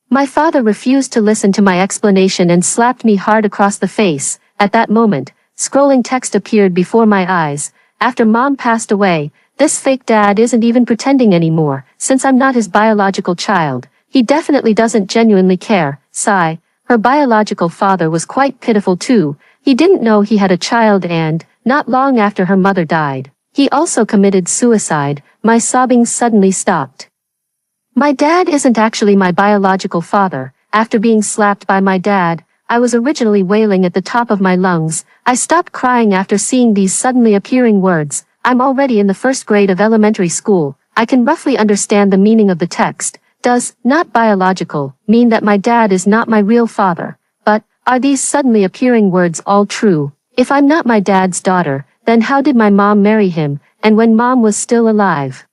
My father refused to listen to my explanation and slapped me hard across the face. At that moment, scrolling text appeared before my eyes. After Mom passed away, this fake dad isn't even pretending anymore. Since I'm not his biological child, he definitely doesn't genuinely care. Sigh. Her biological father was quite pitiful too. He didn't know he had a child and, not long after her mother died, he also committed suicide. My sobbing suddenly stopped. My dad isn't actually my biological father. After being slapped by my dad, I was originally wailing at the top of my lungs. I stopped crying after seeing these suddenly appearing words. I'm already in the first grade of elementary school. I can roughly understand the meaning of the text. Does "not biological" mean that my dad is not my real father? But, are these suddenly appearing words all true? If I'm not my dad's daughter, then how did my mom marry him, and when Mom was still alive?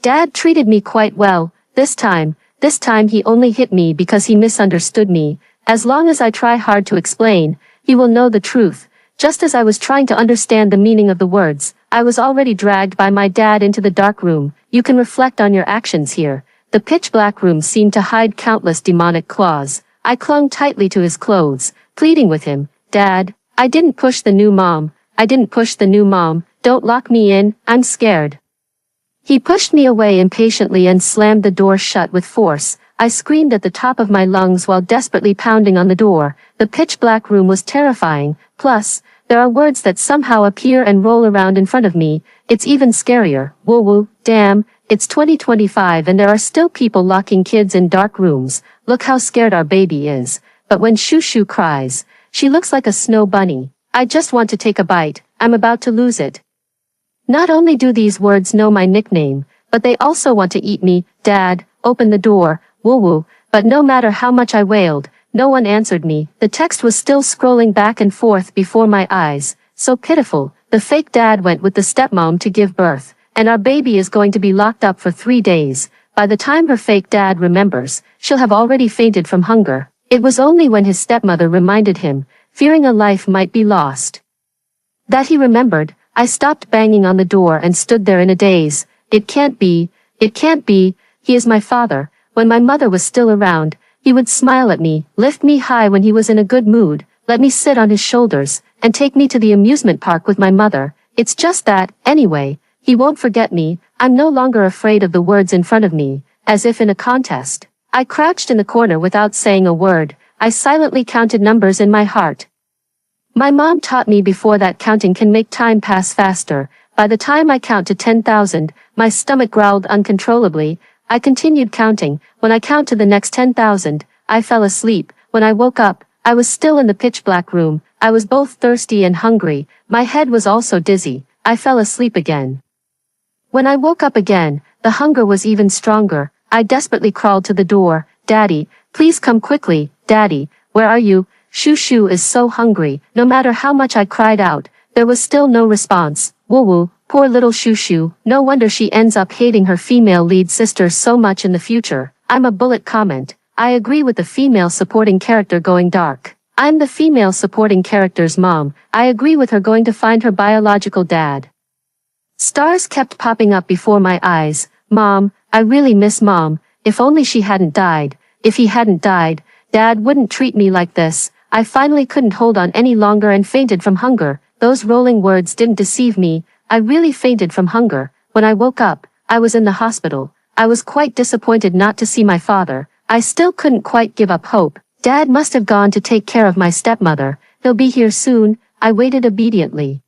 Dad treated me quite well. This time he only hit me because he misunderstood me. As long as I try hard to explain, he will know the truth. Just as I was trying to understand the meaning of the words, I was already dragged by my dad into the dark room. You can reflect on your actions here. The pitch-black room seemed to hide countless demonic claws. I clung tightly to his clothes, pleading with him. Dad, I didn't push the new mom. Don't lock me in, I'm scared. He pushed me away impatiently and slammed the door shut with force. I screamed at the top of my lungs while desperately pounding on the door. The pitch-black room was terrifying. Plus, there are words that somehow appear and roll around in front of me. It's even scarier. Woo, damn, it's 2025 and there are still people locking kids in dark rooms. Look how scared our baby is. but when Shushu cries, she looks like a snow bunny. I just want to take a bite, I'm about to lose it. Not only do these words know my nickname, but they also want to eat me. Dad, open the door, woo-woo. But no matter how much I wailed, no one answered me. The text was still scrolling back and forth before my eyes. So pitiful. The fake dad went with the stepmom to give birth, and our baby is going to be locked up for 3 days. By the time her fake dad remembers, she'll have already fainted from hunger. It was only when his stepmother reminded him, fearing a life might be lost, that he remembered. I stopped banging on the door and stood there in a daze. It can't be. He is my father. When my mother was still around, he would smile at me, lift me high when he was in a good mood, let me sit on his shoulders, and take me to the amusement park with my mother. It's just that, anyway, he won't forget me. I'm no longer afraid of the words in front of me, as if in a contest. I crouched in the corner without saying a word. I silently counted numbers in my heart. My mom taught me before that counting can make time pass faster. By the time I count to 10,000, my stomach growled uncontrollably. I continued counting. When I count to the next 10,000, I fell asleep. When I woke up, I was still in the pitch-black room. I was both thirsty and hungry. My head was also dizzy. I fell asleep again. When I woke up again, the hunger was even stronger. I desperately crawled to the door. Daddy, please come quickly. Daddy, where are you? Shushu is so hungry. No matter how much I cried out, there was still no response. Woo-woo, poor little Shushu. No wonder she ends up hating her female lead sister so much in the future. I'm a bullet comment. I agree with the female supporting character going dark. I'm the female supporting character's mom. I agree with her going to find her biological dad. Stars kept popping up before my eyes. Mom, I really miss Mom. If only she hadn't died. If he hadn't died, Dad wouldn't treat me like this. I finally couldn't hold on any longer and fainted from hunger. Those rolling words didn't deceive me. I really fainted from hunger. When I woke up, I was in the hospital. I was quite disappointed not to see my father. I still couldn't quite give up hope. Dad must have gone to take care of my stepmother. He'll be here soon. I waited obediently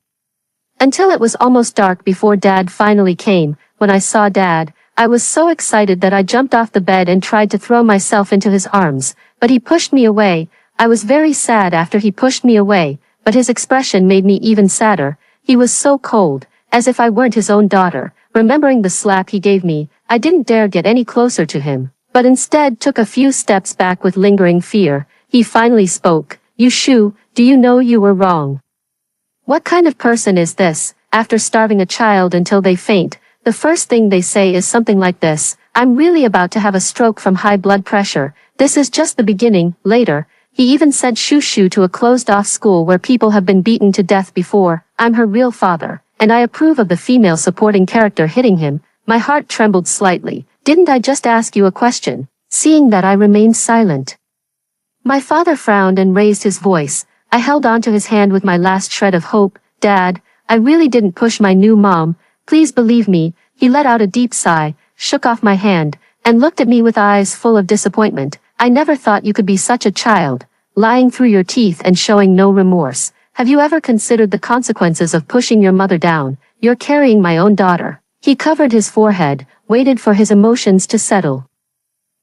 until it was almost dark before Dad finally came. When I saw Dad, I was so excited that I jumped off the bed and tried to throw myself into his arms, but he pushed me away. I was very sad after he pushed me away, but his expression made me even sadder. He was so cold, as if I weren't his own daughter. Remembering the slap he gave me, I didn't dare get any closer to him, but instead took a few steps back with lingering fear. He finally spoke. Yushu, do you know you were wrong? What kind of person is this? After starving a child until they faint, the first thing they say is something like this. I'm really about to have a stroke from high blood pressure. This is just the beginning. Later, he even sent Shushu to a closed-off school where people have been beaten to death before. I'm her real father, and I approve of the female supporting character hitting him. My heart trembled slightly. Didn't I just ask you a question? Seeing that I remained silent, my father frowned and raised his voice. I held onto his hand with my last shred of hope. Dad, I really didn't push my new mom. Please believe me. He let out a deep sigh, shook off my hand, and looked at me with eyes full of disappointment. I never thought you could be such a child, lying through your teeth and showing no remorse. Have you ever considered the consequences of pushing your mother down? You're carrying my own daughter. He covered his forehead, waited for his emotions to settle,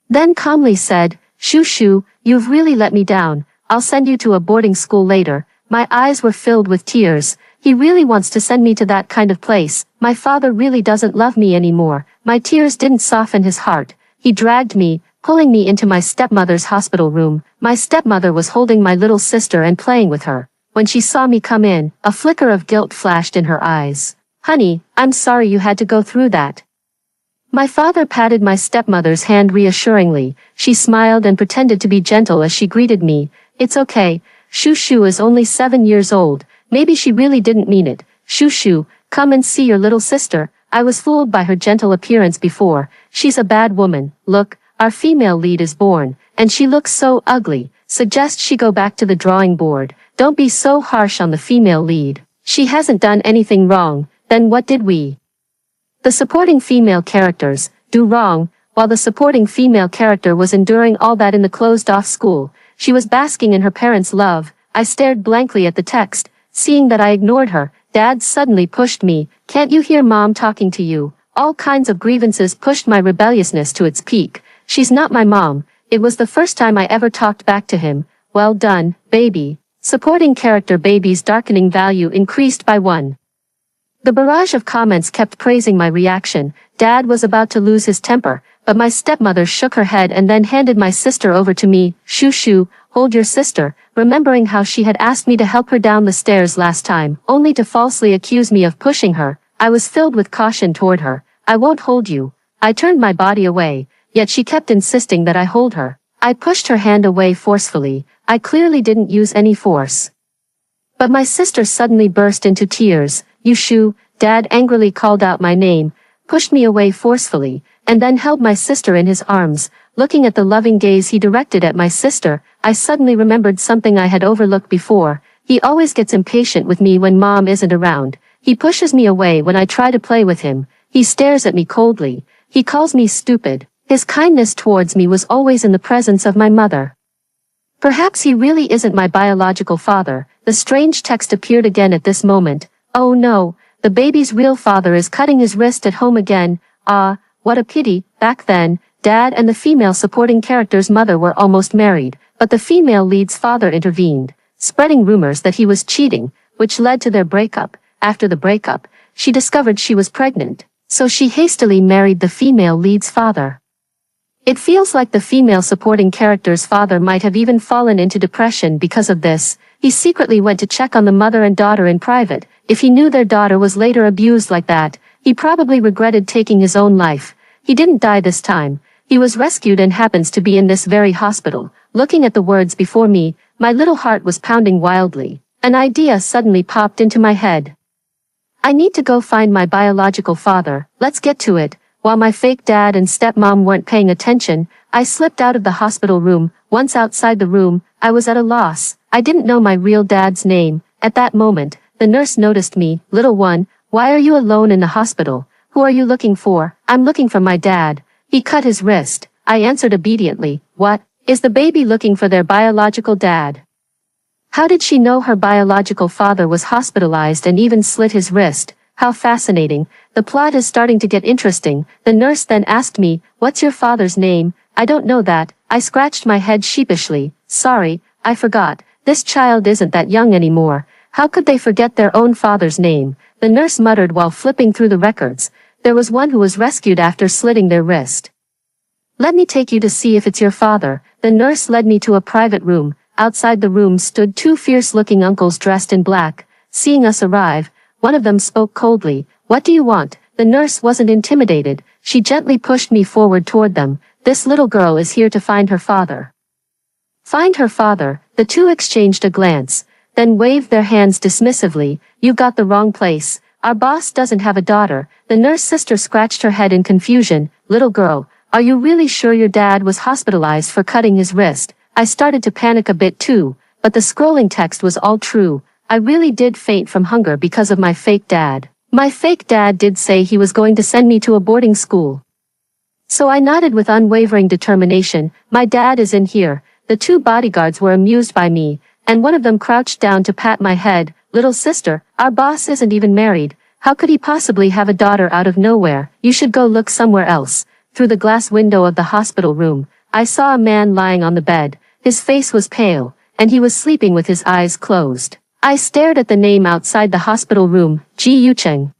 then calmly said, Shushu, you've really let me down. I'll send you to a boarding school later. My eyes were filled with tears. He really wants to send me to that kind of place. My father really doesn't love me anymore. My tears didn't soften his heart. He dragged me, pulling me into my stepmother's hospital room. My stepmother was holding my little sister and playing with her. When she saw me come in, a flicker of guilt flashed in her eyes. Honey, I'm sorry you had to go through that. My father patted my stepmother's hand reassuringly. She smiled and pretended to be gentle as she greeted me. It's okay. Shushu is only 7 years old. Maybe she really didn't mean it. Shushu, come and see your little sister. I was fooled by her gentle appearance before. She's a bad woman. Look, our female lead is born, and she looks so ugly. Suggest she go back to the drawing board. Don't be so harsh on the female lead. She hasn't done anything wrong. Then what did we, the supporting female characters, do wrong? While the supporting female character was enduring all that in the closed-off school, she was basking in her parents' love. I stared blankly at the text, seeing that I ignored her. Dad suddenly pushed me. Can't you hear Mom talking to you? All kinds of grievances pushed my rebelliousness to its peak. She's not my mom. It was the first time I ever talked back to him. well done, baby. Supporting character baby's darkening value increased by 1. The barrage of comments kept praising my reaction. Dad was about to lose his temper, but my stepmother shook her head and then handed my sister over to me. Shoo shoo, hold your sister, remembering how she had asked me to help her down the stairs last time, only to falsely accuse me of pushing her. I was filled with caution toward her. I won't hold you. I turned my body away, yet she kept insisting that I hold her. I pushed her hand away forcefully. I clearly didn't use any force. But my sister suddenly burst into tears. You shoo, Dad angrily called out my name, pushed me away forcefully, and then held my sister in his arms. Looking at the loving gaze he directed at my sister, I suddenly remembered something I had overlooked before. He always gets impatient with me when Mom isn't around. He pushes me away when I try to play with him. He stares at me coldly. He calls me stupid. His kindness towards me was always in the presence of my mother. Perhaps he really isn't my biological father. The strange text appeared again at this moment. Oh no, the baby's real father is cutting his wrist at home again. Ah, what a pity. Back then, Dad and the female supporting character's mother were almost married, but the female lead's father intervened, spreading rumors that he was cheating, which led to their breakup. After the breakup, she discovered she was pregnant, so she hastily married the female lead's father. It feels like the female supporting character's father might have even fallen into depression because of this. He secretly went to check on the mother and daughter in private. If he knew their daughter was later abused like that, he probably regretted taking his own life. He didn't die this time. He was rescued and happens to be in this very hospital. Looking at the words before me, my little heart was pounding wildly. An idea suddenly popped into my head. I need to go find my biological father. Let's get to it. While my fake dad and stepmom weren't paying attention, I slipped out of the hospital room. Once outside the room, I was at a loss. I didn't know my real dad's name. At that moment, the nurse noticed me. Little one, why are you alone in the hospital? Who are you looking for? I'm looking for my dad. He cut his wrist. I answered obediently. What? Is the baby looking for their biological dad? How did she know her biological father was hospitalized and even slit his wrist? How fascinating. The plot is starting to get interesting. The nurse then asked me, what's your father's name? I don't know that. I scratched my head sheepishly. Sorry, I forgot. This child isn't that young anymore. How could they forget their own father's name? The nurse muttered while flipping through the records. There was one who was rescued after slitting their wrist. Let me take you to see if it's your father. The nurse led me to a private room. Outside the room stood 2 fierce-looking uncles dressed in black. Seeing us arrive, one of them spoke coldly. What do you want? The nurse wasn't intimidated. She gently pushed me forward toward them. This little girl is here to find her father. Find her father. The 2 exchanged a glance, then waved their hands dismissively. You got the wrong place. Our boss doesn't have a daughter. The nurse sister scratched her head in confusion. Little girl, are you really sure your dad was hospitalized for cutting his wrist? I started to panic a bit too, but the scrolling text was all true. I really did faint from hunger because of my fake dad. My fake dad did say he was going to send me to a boarding school. So I nodded with unwavering determination. My dad is in here. The 2 bodyguards were amused by me, and one of them crouched down to pat my head. Little sister, our boss isn't even married. How could he possibly have a daughter out of nowhere? You should go look somewhere else. Through the glass window of the hospital room, I saw a man lying on the bed. His face was pale, and he was sleeping with his eyes closed. I stared at the name outside the hospital room, Ji Yucheng.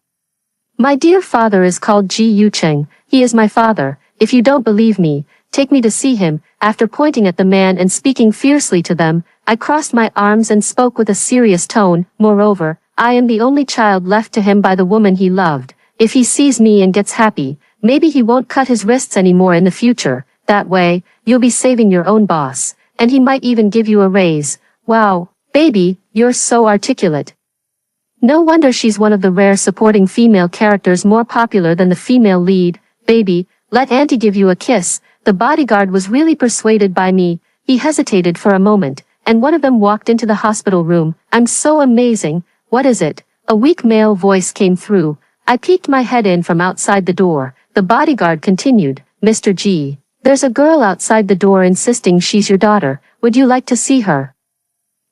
My dear father is called Ji Yucheng. He is my father. If you don't believe me, take me to see him. After pointing at the man and speaking fiercely to them, I crossed my arms and spoke with a serious tone. Moreover, I am the only child left to him by the woman he loved. If he sees me and gets happy, maybe he won't cut his wrists anymore in the future. That way, you'll be saving your own boss, and he might even give you a raise. Wow, baby, you're so articulate. No wonder she's one of the rare supporting female characters more popular than the female lead. Baby, let auntie give you a kiss. The bodyguard was really persuaded by me. He hesitated for a moment, and one of them walked into the hospital room. I'm so amazing. What is it? A weak male voice came through. I peeked my head in from outside the door. The bodyguard continued, Mr. G. There's a girl outside the door insisting she's your daughter. Would you like to see her?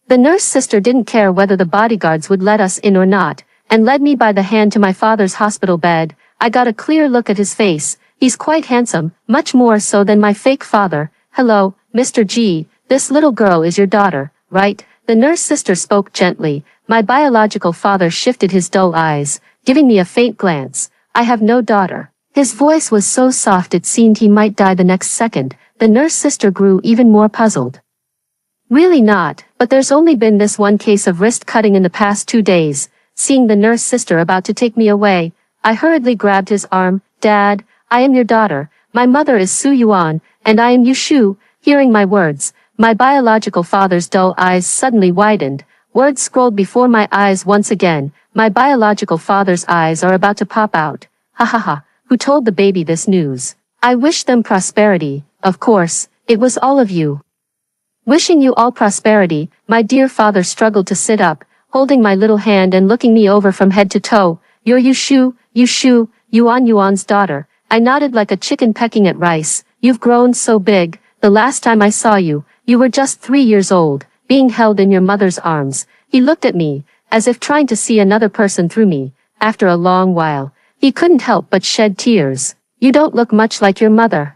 The nurse sister didn't care whether the bodyguards would let us in or not, and led me by the hand to my father's hospital bed. I got a clear look at his face. He's quite handsome, much more so than my fake father. Hello, Mr. G. this little girl is your daughter, right? The nurse sister spoke gently. My biological father shifted his dull eyes, giving me a faint glance. I have no daughter. His voice was so soft it seemed he might die the next second. The nurse sister grew even more puzzled. Really not, but there's only been this one case of wrist cutting in the past 2 days. Seeing the nurse sister about to take me away, I hurriedly grabbed his arm. Dad, I am your daughter. My mother is Su Yuan, and I am Yushu. Hearing my words, my biological father's dull eyes suddenly widened. Words scrolled before my eyes once again. My biological father's eyes are about to pop out. Ha ha ha. Who told the baby this news? I wish them prosperity. Of course, it was all of you. Wishing you all prosperity, my dear father struggled to sit up, holding my little hand and looking me over from head to toe. You're Yushu, Yuan's daughter. I nodded like a chicken pecking at rice. You've grown so big. The last time I saw you, you were just 3 years old, being held in your mother's arms. He looked at me, as if trying to see another person through me. After a long while, he couldn't help but shed tears. You don't look much like your mother.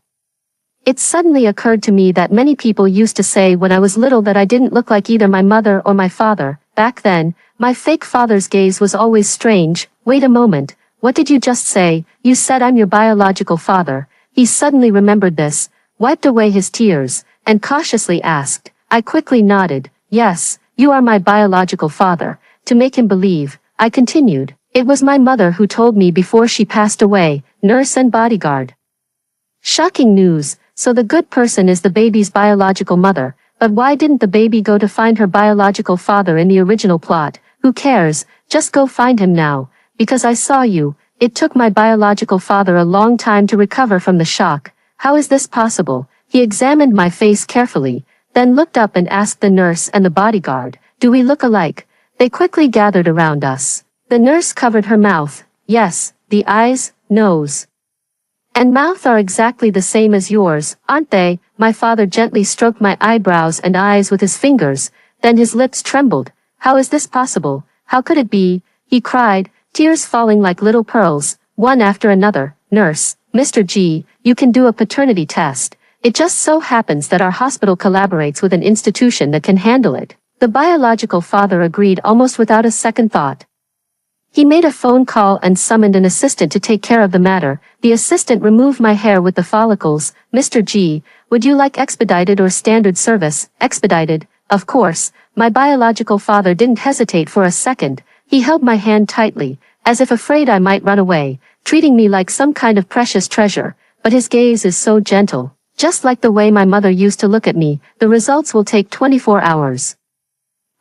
It suddenly occurred to me that many people used to say when I was little that I didn't look like either my mother or my father. Back then, my fake father's gaze was always strange. Wait a moment, what did you just say? You said I'm your biological father. He suddenly remembered this, wiped away his tears, and cautiously asked. I quickly nodded. Yes, you are my biological father. To make him believe, I continued. It was my mother who told me before she passed away, nurse and bodyguard. Shocking news. So the good person is the baby's biological mother, but why didn't the baby go to find her biological father in the original plot? Who cares, just go find him now, because I saw you. It took my biological father a long time to recover from the shock. How is this possible? He examined my face carefully, then looked up and asked the nurse and the bodyguard, do we look alike? They quickly gathered around us. The nurse covered her mouth. Yes, the eyes, nose, and mouth are exactly the same as yours, aren't they? My father gently stroked my eyebrows and eyes with his fingers, then his lips trembled. How is this possible? How could it be? He cried, tears falling like little pearls, one after another. Nurse, Mr. G, you can do a paternity test. It just so happens that our hospital collaborates with an institution that can handle it. The biological father agreed almost without a second thought. He made a phone call and summoned an assistant to take care of the matter. The assistant removed my hair with the follicles. Mr. G, would you like expedited or standard service? Expedited, of course. My biological father didn't hesitate for a second. He held my hand tightly, as if afraid I might run away, treating me like some kind of precious treasure. But his gaze is so gentle, just like the way my mother used to look at me. The results will take 24 hours.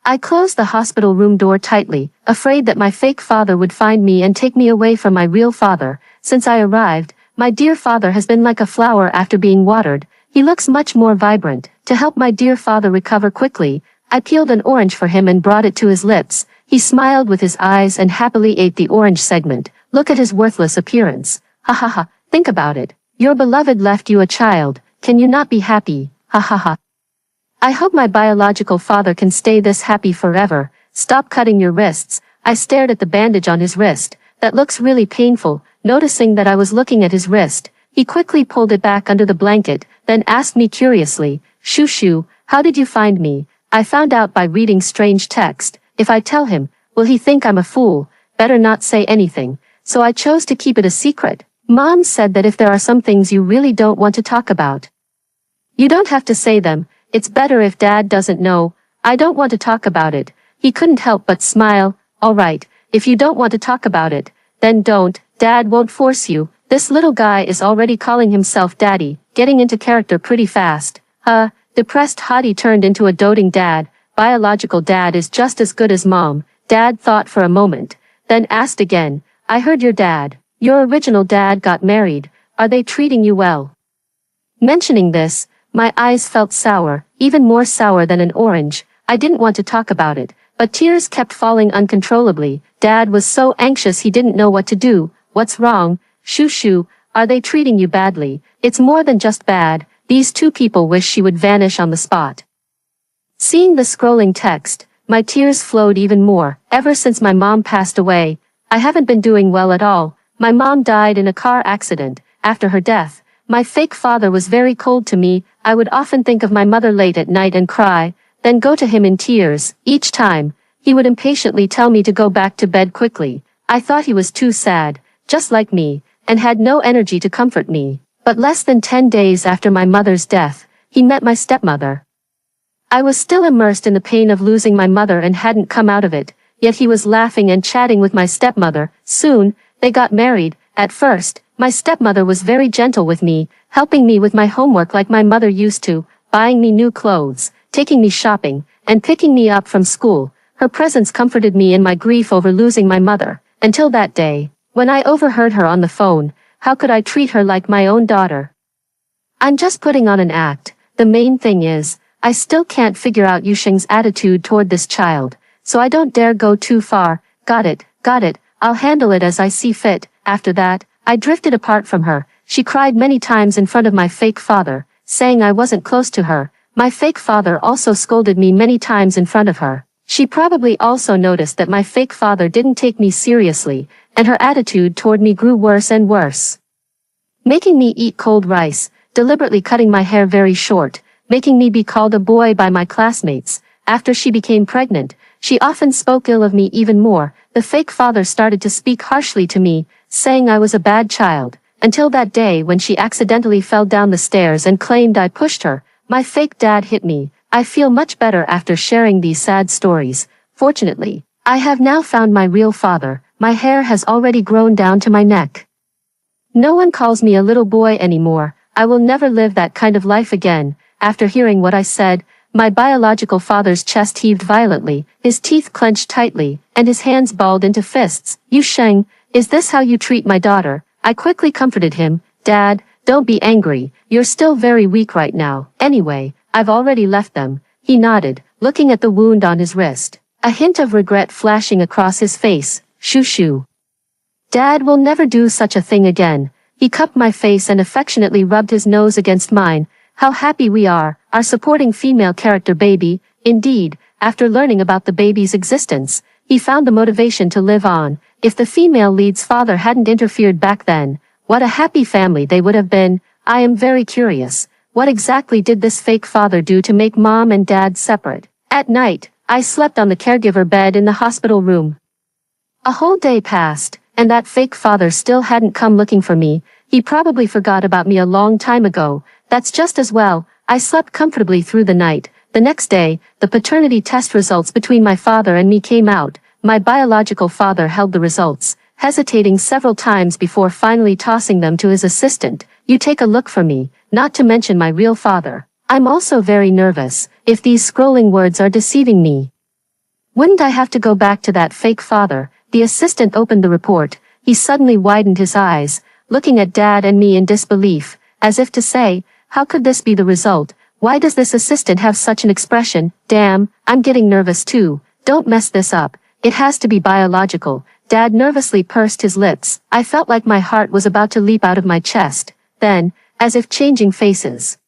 I closed the hospital room door tightly, afraid that my fake father would find me and take me away from my real father. Since I arrived, my dear father has been like a flower after being watered. He looks much more vibrant. To help my dear father recover quickly, I peeled an orange for him and brought it to his lips. He smiled with his eyes and happily ate the orange segment. Look at his worthless appearance. Ha ha ha, think about it. Your beloved left you a child. Can you not be happy? Ha ha ha. I hope my biological father can stay this happy forever. Stop cutting your wrists. I stared at the bandage on his wrist. That looks really painful. Noticing that I was looking at his wrist, he quickly pulled it back under the blanket, then asked me curiously, Shushu, how did you find me? I found out by reading strange text. If I tell him, will he think I'm a fool? Better not say anything. So I chose to keep it a secret. Mom said that if there are some things you really don't want to talk about, you don't have to say them. It's better if Dad doesn't know. I don't want to talk about it. He couldn't help but smile. All right, if you don't want to talk about it, then don't. Dad won't force you. This little guy is already calling himself Daddy, getting into character pretty fast. Depressed hottie turned into a doting dad. Biological dad is just as good as mom. Dad thought for a moment, then asked again, I heard your original dad got married. Are they treating you well? Mentioning this, my eyes felt sour, even more sour than an orange. I didn't want to talk about it, but tears kept falling uncontrollably. Dad was so anxious he didn't know what to do. What's wrong? Shushu, are they treating you badly? It's more than just bad. These two people wish she would vanish on the spot. Seeing the scrolling text, my tears flowed even more. Ever since my mom passed away, I haven't been doing well at all. My mom died in a car accident. After her death, My fake father was very cold to me. I would often think of my mother late at night and cry, then go to him in tears. Each time, he would impatiently tell me to go back to bed quickly. I thought he was too sad, just like me, and had no energy to comfort me. But less than 10 days after my mother's death, he met my stepmother. I was still immersed in the pain of losing my mother and hadn't come out of it, yet he was laughing and chatting with my stepmother. Soon, they got married. At first, my stepmother was very gentle with me, helping me with my homework like my mother used to, buying me new clothes, taking me shopping, and picking me up from school. Her presence comforted me in my grief over losing my mother, until that day, when I overheard her on the phone. How could I treat her like my own daughter? I'm just putting on an act. The main thing is, I still can't figure out Yusheng's attitude toward this child, so I don't dare go too far. Got it, I'll handle it as I see fit. After that, I drifted apart from her. She cried many times in front of my fake father, saying I wasn't close to her. My fake father also scolded me many times in front of her. She probably also noticed that my fake father didn't take me seriously, and her attitude toward me grew worse and worse. Making me eat cold rice, deliberately cutting my hair very short, making me be called a boy by my classmates. After she became pregnant, she often spoke ill of me even more. The fake father started to speak harshly to me, saying I was a bad child, until that day when she accidentally fell down the stairs and claimed I pushed her. My fake dad hit me. I feel much better after sharing these sad stories. Fortunately, I have now found my real father. My hair has already grown down to my neck. No one calls me a little boy anymore. I will never live that kind of life again. After hearing what I said, my biological father's chest heaved violently, his teeth clenched tightly, and his hands balled into fists. Yusheng, is this how you treat my daughter? I quickly comforted him. Dad, don't be angry. You're still very weak right now. Anyway, I've already left them. He nodded, looking at the wound on his wrist, a hint of regret flashing across his face. Shoo. Dad will never do such a thing again. He cupped my face and affectionately rubbed his nose against mine. How happy we are, our supporting female character baby. Indeed, after learning about the baby's existence, he found the motivation to live on. If the female lead's father hadn't interfered back then, what a happy family they would have been. I am very curious. What exactly did this fake father do to make mom and dad separate? At night, I slept on the caregiver bed in the hospital room. A whole day passed, and that fake father still hadn't come looking for me. He probably forgot about me a long time ago. That's just as well. I slept comfortably through the night. The next day, the paternity test results between my father and me came out. My biological father held the results, hesitating several times before finally tossing them to his assistant. You take a look for me, not to mention my real father. I'm also very nervous, if these scrolling words are deceiving me. Wouldn't I have to go back to that fake father? The assistant opened the report. He suddenly widened his eyes, looking at Dad and me in disbelief, as if to say, how could this be the result? Why does this assistant have such an expression? Damn, I'm getting nervous too. Don't mess this up. It has to be biological. Dad nervously pursed his lips. I felt like my heart was about to leap out of my chest. Then, as if changing faces,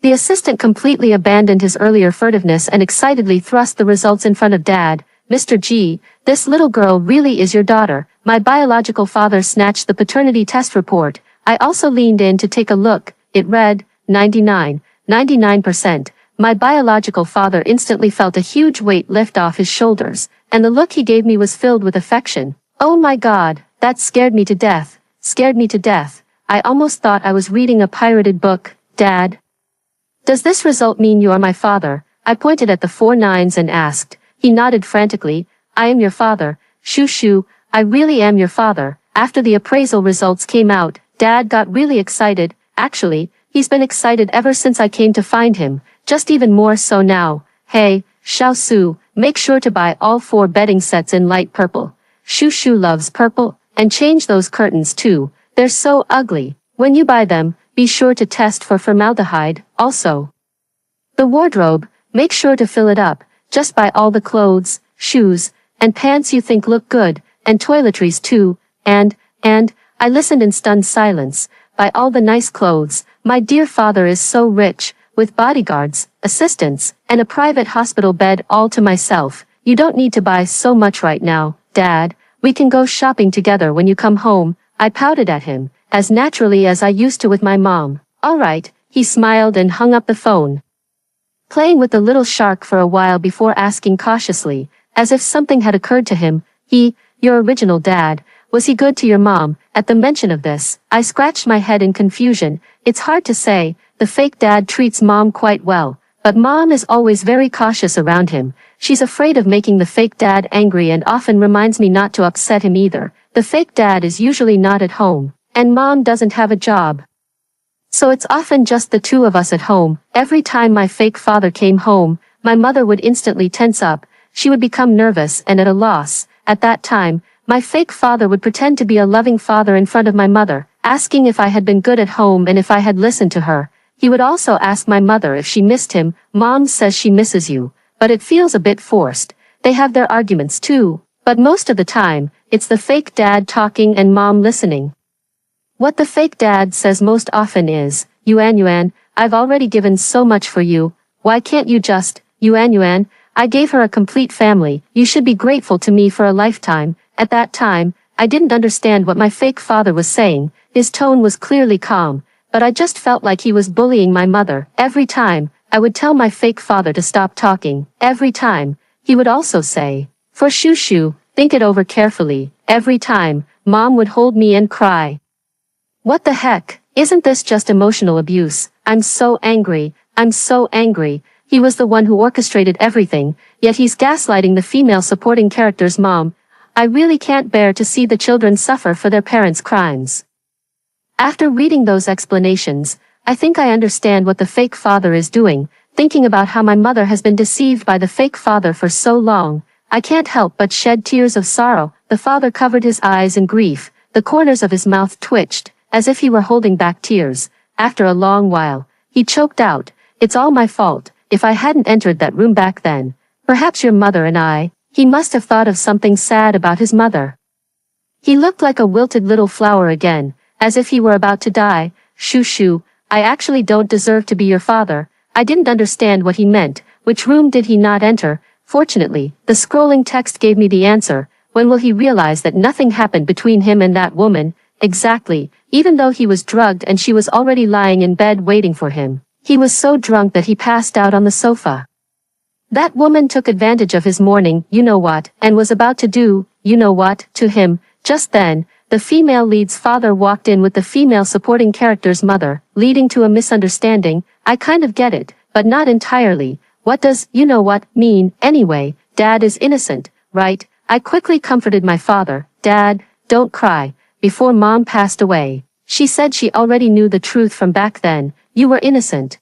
the assistant completely abandoned his earlier furtiveness and excitedly thrust the results in front of Dad. Mr. G, this little girl really is your daughter. My biological father snatched the paternity test report. I also leaned in to take a look. It read, 99%. My biological father instantly felt a huge weight lift off his shoulders, and the look he gave me was filled with affection. Oh my God, that scared me to death. I almost thought I was reading a pirated book. Dad, does this result mean you are my father? I pointed at the 4 nines and asked. He nodded frantically. I am your father. Shoo, I really am your father. After the appraisal results came out, Dad got really excited. Actually, he's been excited ever since I came to find him, just even more so now. Hey, Xiao Su, make sure to buy all 4 bedding sets in light purple. Shoo loves purple, and change those curtains too. They're so ugly. When you buy them, be sure to test for formaldehyde. Also, the wardrobe, make sure to fill it up. Just buy all the clothes, shoes, and pants you think look good, and toiletries too. And, I listened in stunned silence. Buy all the nice clothes. My dear father is so rich, with bodyguards, assistants, and a private hospital bed all to myself. You don't need to buy so much right now, Dad. We can go shopping together when you come home. I pouted at him, as naturally as I used to with my mom. Alright, he smiled and hung up the phone, playing with the little shark for a while before asking cautiously, as if something had occurred to him, your original dad, was he good to your mom? At the mention of this, I scratched my head in confusion. It's hard to say, the fake dad treats mom quite well, but mom is always very cautious around him. She's afraid of making the fake dad angry and often reminds me not to upset him either. The fake dad is usually not at home, and mom doesn't have a job. So it's often just the two of us at home. Every time my fake father came home, my mother would instantly tense up. She would become nervous and at a loss. At that time, my fake father would pretend to be a loving father in front of my mother, asking if I had been good at home and if I had listened to her. He would also ask my mother if she missed him. Mom says she misses you, but it feels a bit forced. They have their arguments too, but most of the time, it's the fake dad talking and mom listening. What the fake dad says most often is, Yuan, I've already given so much for you, why can't you just, Yuan, I gave her a complete family, you should be grateful to me for a lifetime. At that time, I didn't understand what my fake father was saying. His tone was clearly calm, but I just felt like he was bullying my mother. Every time, I would tell my fake father to stop talking. Every time, he would also say, for shoo, think it over carefully. Every time, mom would hold me and cry. What the heck? Isn't this just emotional abuse? I'm so angry. He was the one who orchestrated everything, yet he's gaslighting the female supporting character's mom. I really can't bear to see the children suffer for their parents' crimes. After reading those explanations, I think I understand what the fake father is doing, thinking about how my mother has been deceived by the fake father for so long. I can't help but shed tears of sorrow. The father covered his eyes in grief. The corners of his mouth twitched, as if he were holding back tears. After a long while, he choked out, it's all my fault. If I hadn't entered that room back then, perhaps your mother and I, he must have thought of something sad about his mother. He looked like a wilted little flower again, as if he were about to die. Shoo, I actually don't deserve to be your father. I didn't understand what he meant. Which room did he not enter? Fortunately, the scrolling text gave me the answer. When will he realize that nothing happened between him and that woman? Exactly, even though he was drugged and she was already lying in bed waiting for him. He was so drunk that he passed out on the sofa. That woman took advantage of his morning, and was about to do, to him. Just then, the female lead's father walked in with the female supporting character's mother, leading to a misunderstanding. I kind of get it, but not entirely. What does, mean, anyway? Dad is innocent, right? I quickly comforted my father. Dad, don't cry. Before mom passed away, she said she already knew the truth from back then. You were innocent.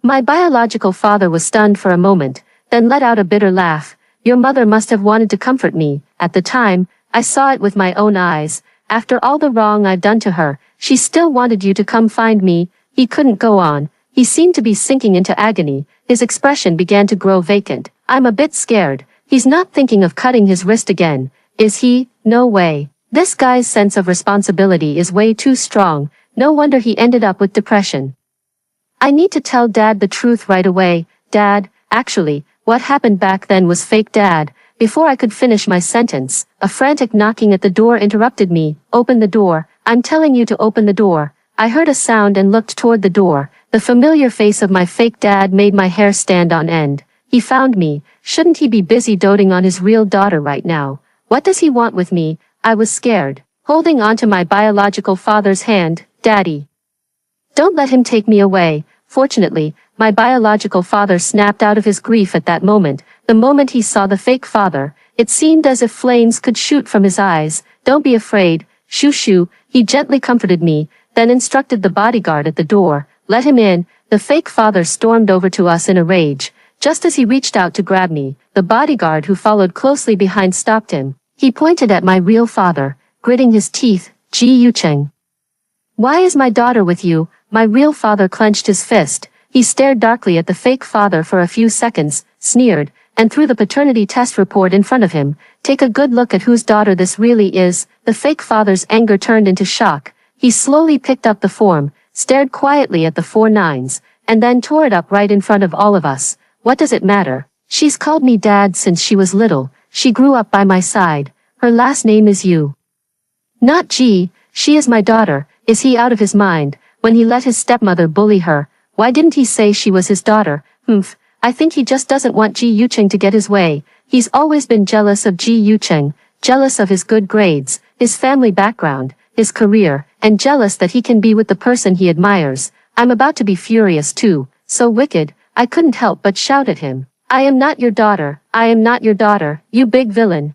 My biological father was stunned for a moment, then let out a bitter laugh. Your mother must have wanted to comfort me. At the time, I saw it with my own eyes. After all the wrong I've done to her, she still wanted you to come find me. He couldn't go on. He seemed to be sinking into agony. His expression began to grow vacant. I'm a bit scared. He's not thinking of cutting his wrist again, is he? No way. This guy's sense of responsibility is way too strong. No wonder he ended up with depression. I need to tell Dad the truth right away. Dad, actually, what happened back then was fake, Dad. Before I could finish my sentence, a frantic knocking at the door interrupted me. Open the door. I'm telling you to open the door. I heard a sound and looked toward the door. The familiar face of my fake dad made my hair stand on end. He found me. Shouldn't he be busy doting on his real daughter right now? What does he want with me? I was scared, holding on to my biological father's hand. Daddy, don't let him take me away. Fortunately, my biological father snapped out of his grief at that moment. The moment he saw the fake father, it seemed as if flames could shoot from his eyes. Don't be afraid. Shoo, he gently comforted me, then instructed the bodyguard at the door. Let him in. The fake father stormed over to us in a rage. Just as he reached out to grab me, the bodyguard who followed closely behind stopped him. He pointed at my real father, gritting his teeth. Ji Yucheng. Why is my daughter with you? My real father clenched his fist. He stared darkly at the fake father for a few seconds, sneered, and threw the paternity test report in front of him. Take a good look at whose daughter this really is. The fake father's anger turned into shock. He slowly picked up the form, stared quietly at the 4 nines, and then tore it up right in front of all of us. What does it matter? She's called me Dad since she was little. She grew up by my side. Her last name is Yu. Not G. She is my daughter. Is he out of his mind? When he let his stepmother bully her, why didn't he say she was his daughter? I think he just doesn't want Ji Yucheng to get his way. He's always been jealous of Ji Yucheng, jealous of his good grades, his family background, his career, and jealous that he can be with the person he admires. I'm about to be furious too, so wicked, I couldn't help but shout at him. I am not your daughter, I am not your daughter, you big villain.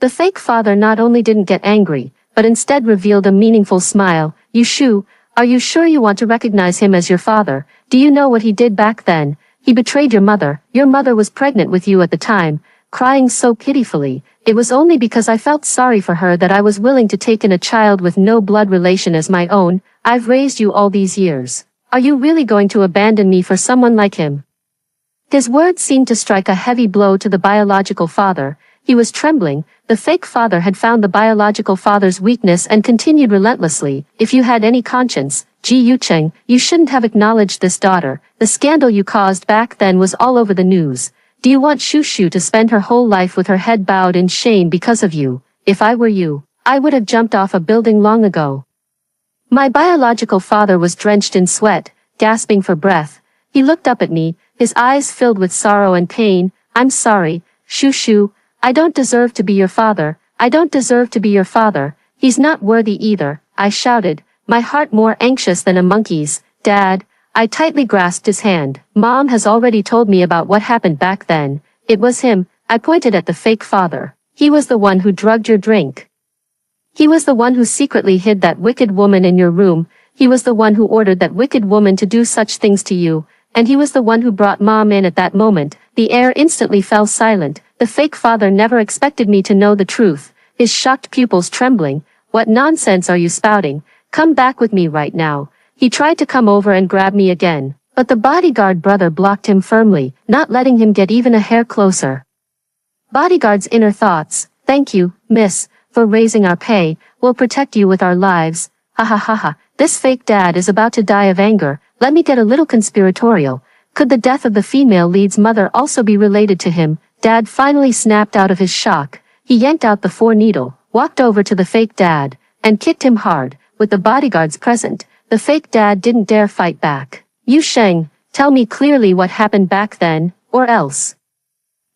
The fake father not only didn't get angry, but instead revealed a meaningful smile. Yushu, are you sure you want to recognize him as your father? Do you know what he did back then? He betrayed your mother. Your mother was pregnant with you at the time, crying so pitifully. It was only because I felt sorry for her that I was willing to take in a child with no blood relation as my own. I've raised you all these years. Are you really going to abandon me for someone like him? His words seemed to strike a heavy blow to the biological father. He was trembling. The fake father had found the biological father's weakness and continued relentlessly. If you had any conscience, Ji Yucheng, you shouldn't have acknowledged this daughter. The scandal you caused back then was all over the news. Do you want Shushu to spend her whole life with her head bowed in shame because of you? If I were you, I would have jumped off a building long ago. My biological father was drenched in sweat, gasping for breath. He looked up at me, his eyes filled with sorrow and pain. I'm sorry, Shushu. I don't deserve to be your father. I don't deserve to be your father. He's not worthy either, I shouted, my heart more anxious than a monkey's. Dad, I tightly grasped his hand. Mom has already told me about what happened back then. It was him. I pointed at the fake father. He was the one who drugged your drink. He was the one who secretly hid that wicked woman in your room. He was the one who ordered that wicked woman to do such things to you. And he was the one who brought Mom in at that moment. The air instantly fell silent. The fake father never expected me to know the truth. His shocked pupils trembling. What nonsense are you spouting? Come back with me right now. He tried to come over and grab me again, but the bodyguard brother blocked him firmly, not letting him get even a hair closer. Bodyguard's inner thoughts. Thank you, miss, for raising our pay. We'll protect you with our lives. Ha ha ha ha. This fake dad is about to die of anger. Let me get a little conspiratorial. Could the death of the female lead's mother also be related to him? Dad finally snapped out of his shock. He yanked out the 4-needle, walked over to the fake dad, and kicked him hard. With the bodyguards present, the fake dad didn't dare fight back. Yu Sheng, tell me clearly what happened back then, or else.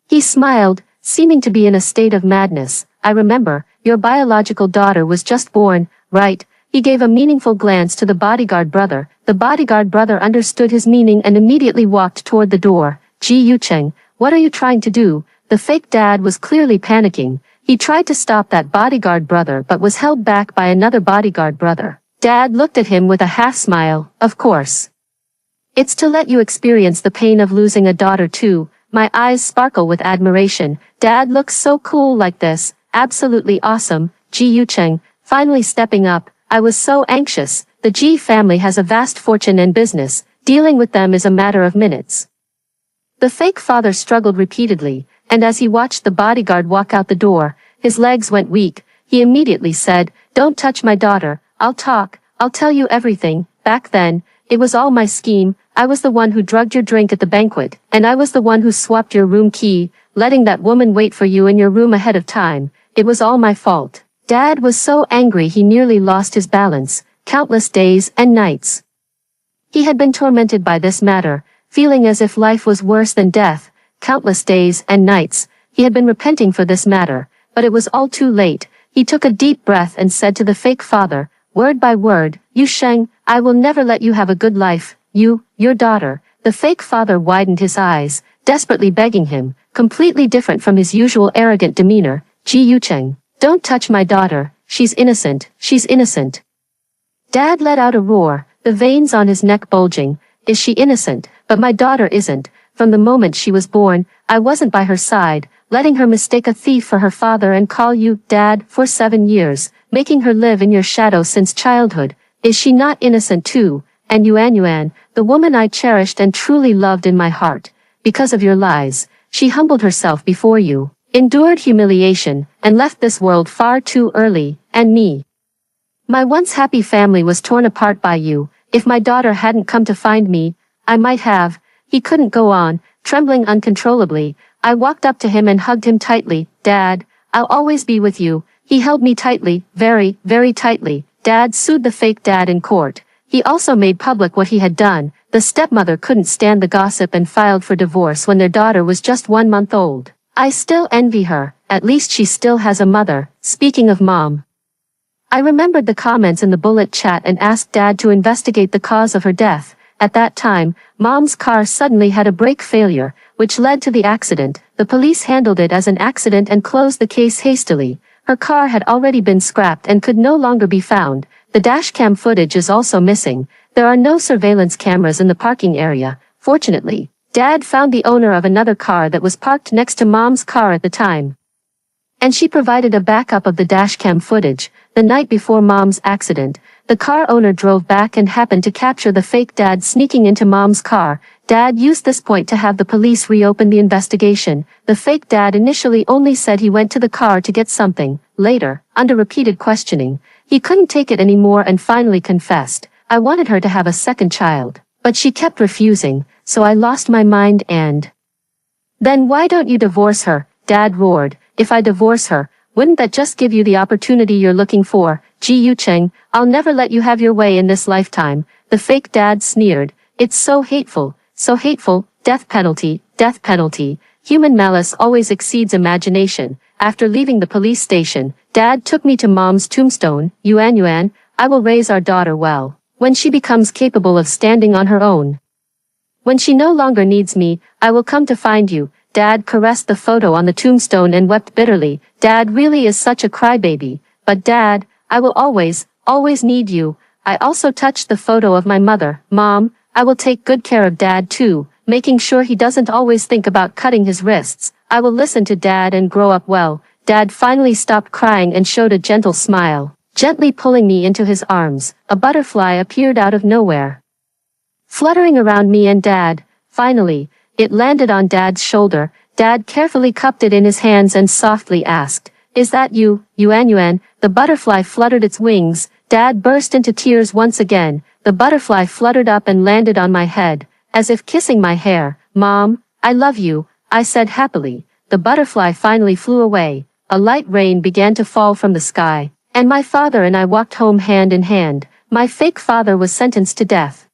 He smiled, seeming to be in a state of madness. I remember, your biological daughter was just born, right? He gave a meaningful glance to the bodyguard brother. The bodyguard brother understood his meaning and immediately walked toward the door. Ji Yucheng, what are you trying to do? The fake dad was clearly panicking. He tried to stop that bodyguard brother but was held back by another bodyguard brother. Dad looked at him with a half-smile. Of course. It's to let you experience the pain of losing a daughter too. My eyes sparkle with admiration. Dad looks so cool like this. Absolutely awesome. Ji Yucheng, finally stepping up. I was so anxious. The Ji family has a vast fortune and business. Dealing with them is a matter of minutes. The fake father struggled repeatedly, and as he watched the bodyguard walk out the door, his legs went weak. He immediately said, "Don't touch my daughter. I'll tell you everything. Back then, it was all my scheme. I was the one who drugged your drink at the banquet, and I was the one who swapped your room key, letting that woman wait for you in your room ahead of time. It was all my fault." Dad was so angry he nearly lost his balance, countless days and nights. He had been tormented by this matter, feeling as if life was worse than death. Countless days and nights, he had been repenting for this matter, but it was all too late. He took a deep breath and said to the fake father, word by word, "Yu Sheng, I will never let you have a good life. Your daughter." The fake father widened his eyes, desperately begging him, completely different from his usual arrogant demeanor. "Ji Yucheng, don't touch my daughter. She's innocent. She's innocent." Dad let out a roar, the veins on his neck bulging. "Is she innocent? But my daughter isn't. From the moment she was born, I wasn't by her side, letting her mistake a thief for her father and call you Dad for 7 years, making her live in your shadow since childhood. Is she not innocent too? And Yuan, the woman I cherished and truly loved in my heart, because of your lies, she humbled herself before you, endured humiliation, and left this world far too early, and me. My once happy family was torn apart by you. If my daughter hadn't come to find me, I might have." He couldn't go on, trembling uncontrollably. I walked up to him and hugged him tightly. "Dad, I'll always be with you." He held me tightly, very, very tightly. Dad sued the fake dad in court. He also made public what he had done. The stepmother couldn't stand the gossip and filed for divorce when their daughter was just 1 month old. I still envy her, at least she still has a mother. Speaking of mom, I remembered the comments in the bullet chat and asked Dad to investigate the cause of her death. At that time, Mom's car suddenly had a brake failure, which led to the accident. The police handled it as an accident and closed the case hastily. Her car had already been scrapped and could no longer be found. The dashcam footage is also missing. There are no surveillance cameras in the parking area. Fortunately, Dad found the owner of another car that was parked next to Mom's car at the time, and she provided a backup of the dashcam footage. The night before Mom's accident, the car owner drove back and happened to capture the fake dad sneaking into Mom's car. Dad used this point to have the police reopen the investigation. The fake dad initially only said he went to the car to get something. Later, under repeated questioning, he couldn't take it anymore and finally confessed, "I wanted her to have a second child, but she kept refusing, so I lost my mind and..." "Then why don't you divorce her?" Dad roared. "If I divorce her, wouldn't that just give you the opportunity you're looking for? Ji Yucheng, I'll never let you have your way in this lifetime." The fake dad sneered. "It's so hateful, so hateful. Death penalty, death penalty." Human malice always exceeds imagination. After leaving the police station, Dad took me to Mom's tombstone. Yuan, I will raise our daughter well. When she becomes capable of standing on her own, when she no longer needs me, I will come to find you." Dad caressed the photo on the tombstone and wept bitterly. "Dad really is such a crybaby. But Dad, I will always, always need you." I also touched the photo of my mother. "Mom, I will take good care of Dad too, making sure he doesn't always think about cutting his wrists. I will listen to Dad and grow up well." Dad finally stopped crying and showed a gentle smile, gently pulling me into his arms. A butterfly appeared out of nowhere, fluttering around me and Dad. Finally, it landed on Dad's shoulder. Dad carefully cupped it in his hands and softly asked, "Is that you, Yuan?" The butterfly fluttered its wings. Dad burst into tears once again. The butterfly fluttered up and landed on my head, as if kissing my hair. "Mom, I love you," I said happily. The butterfly finally flew away. A light rain began to fall from the sky, and my father and I walked home hand in hand. My fake father was sentenced to death.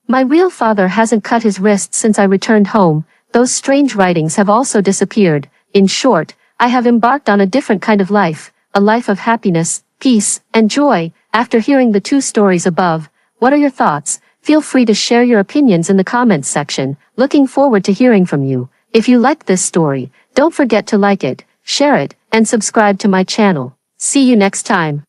My real father hasn't cut his wrists since I returned home. Those strange writings have also disappeared. In short, I have embarked on a different kind of life, a life of happiness, peace, and joy. After hearing the 2 stories above, what are your thoughts? Feel free to share your opinions in the comments section. Looking forward to hearing from you. If you liked this story, don't forget to like it, share it, and subscribe to my channel. See you next time.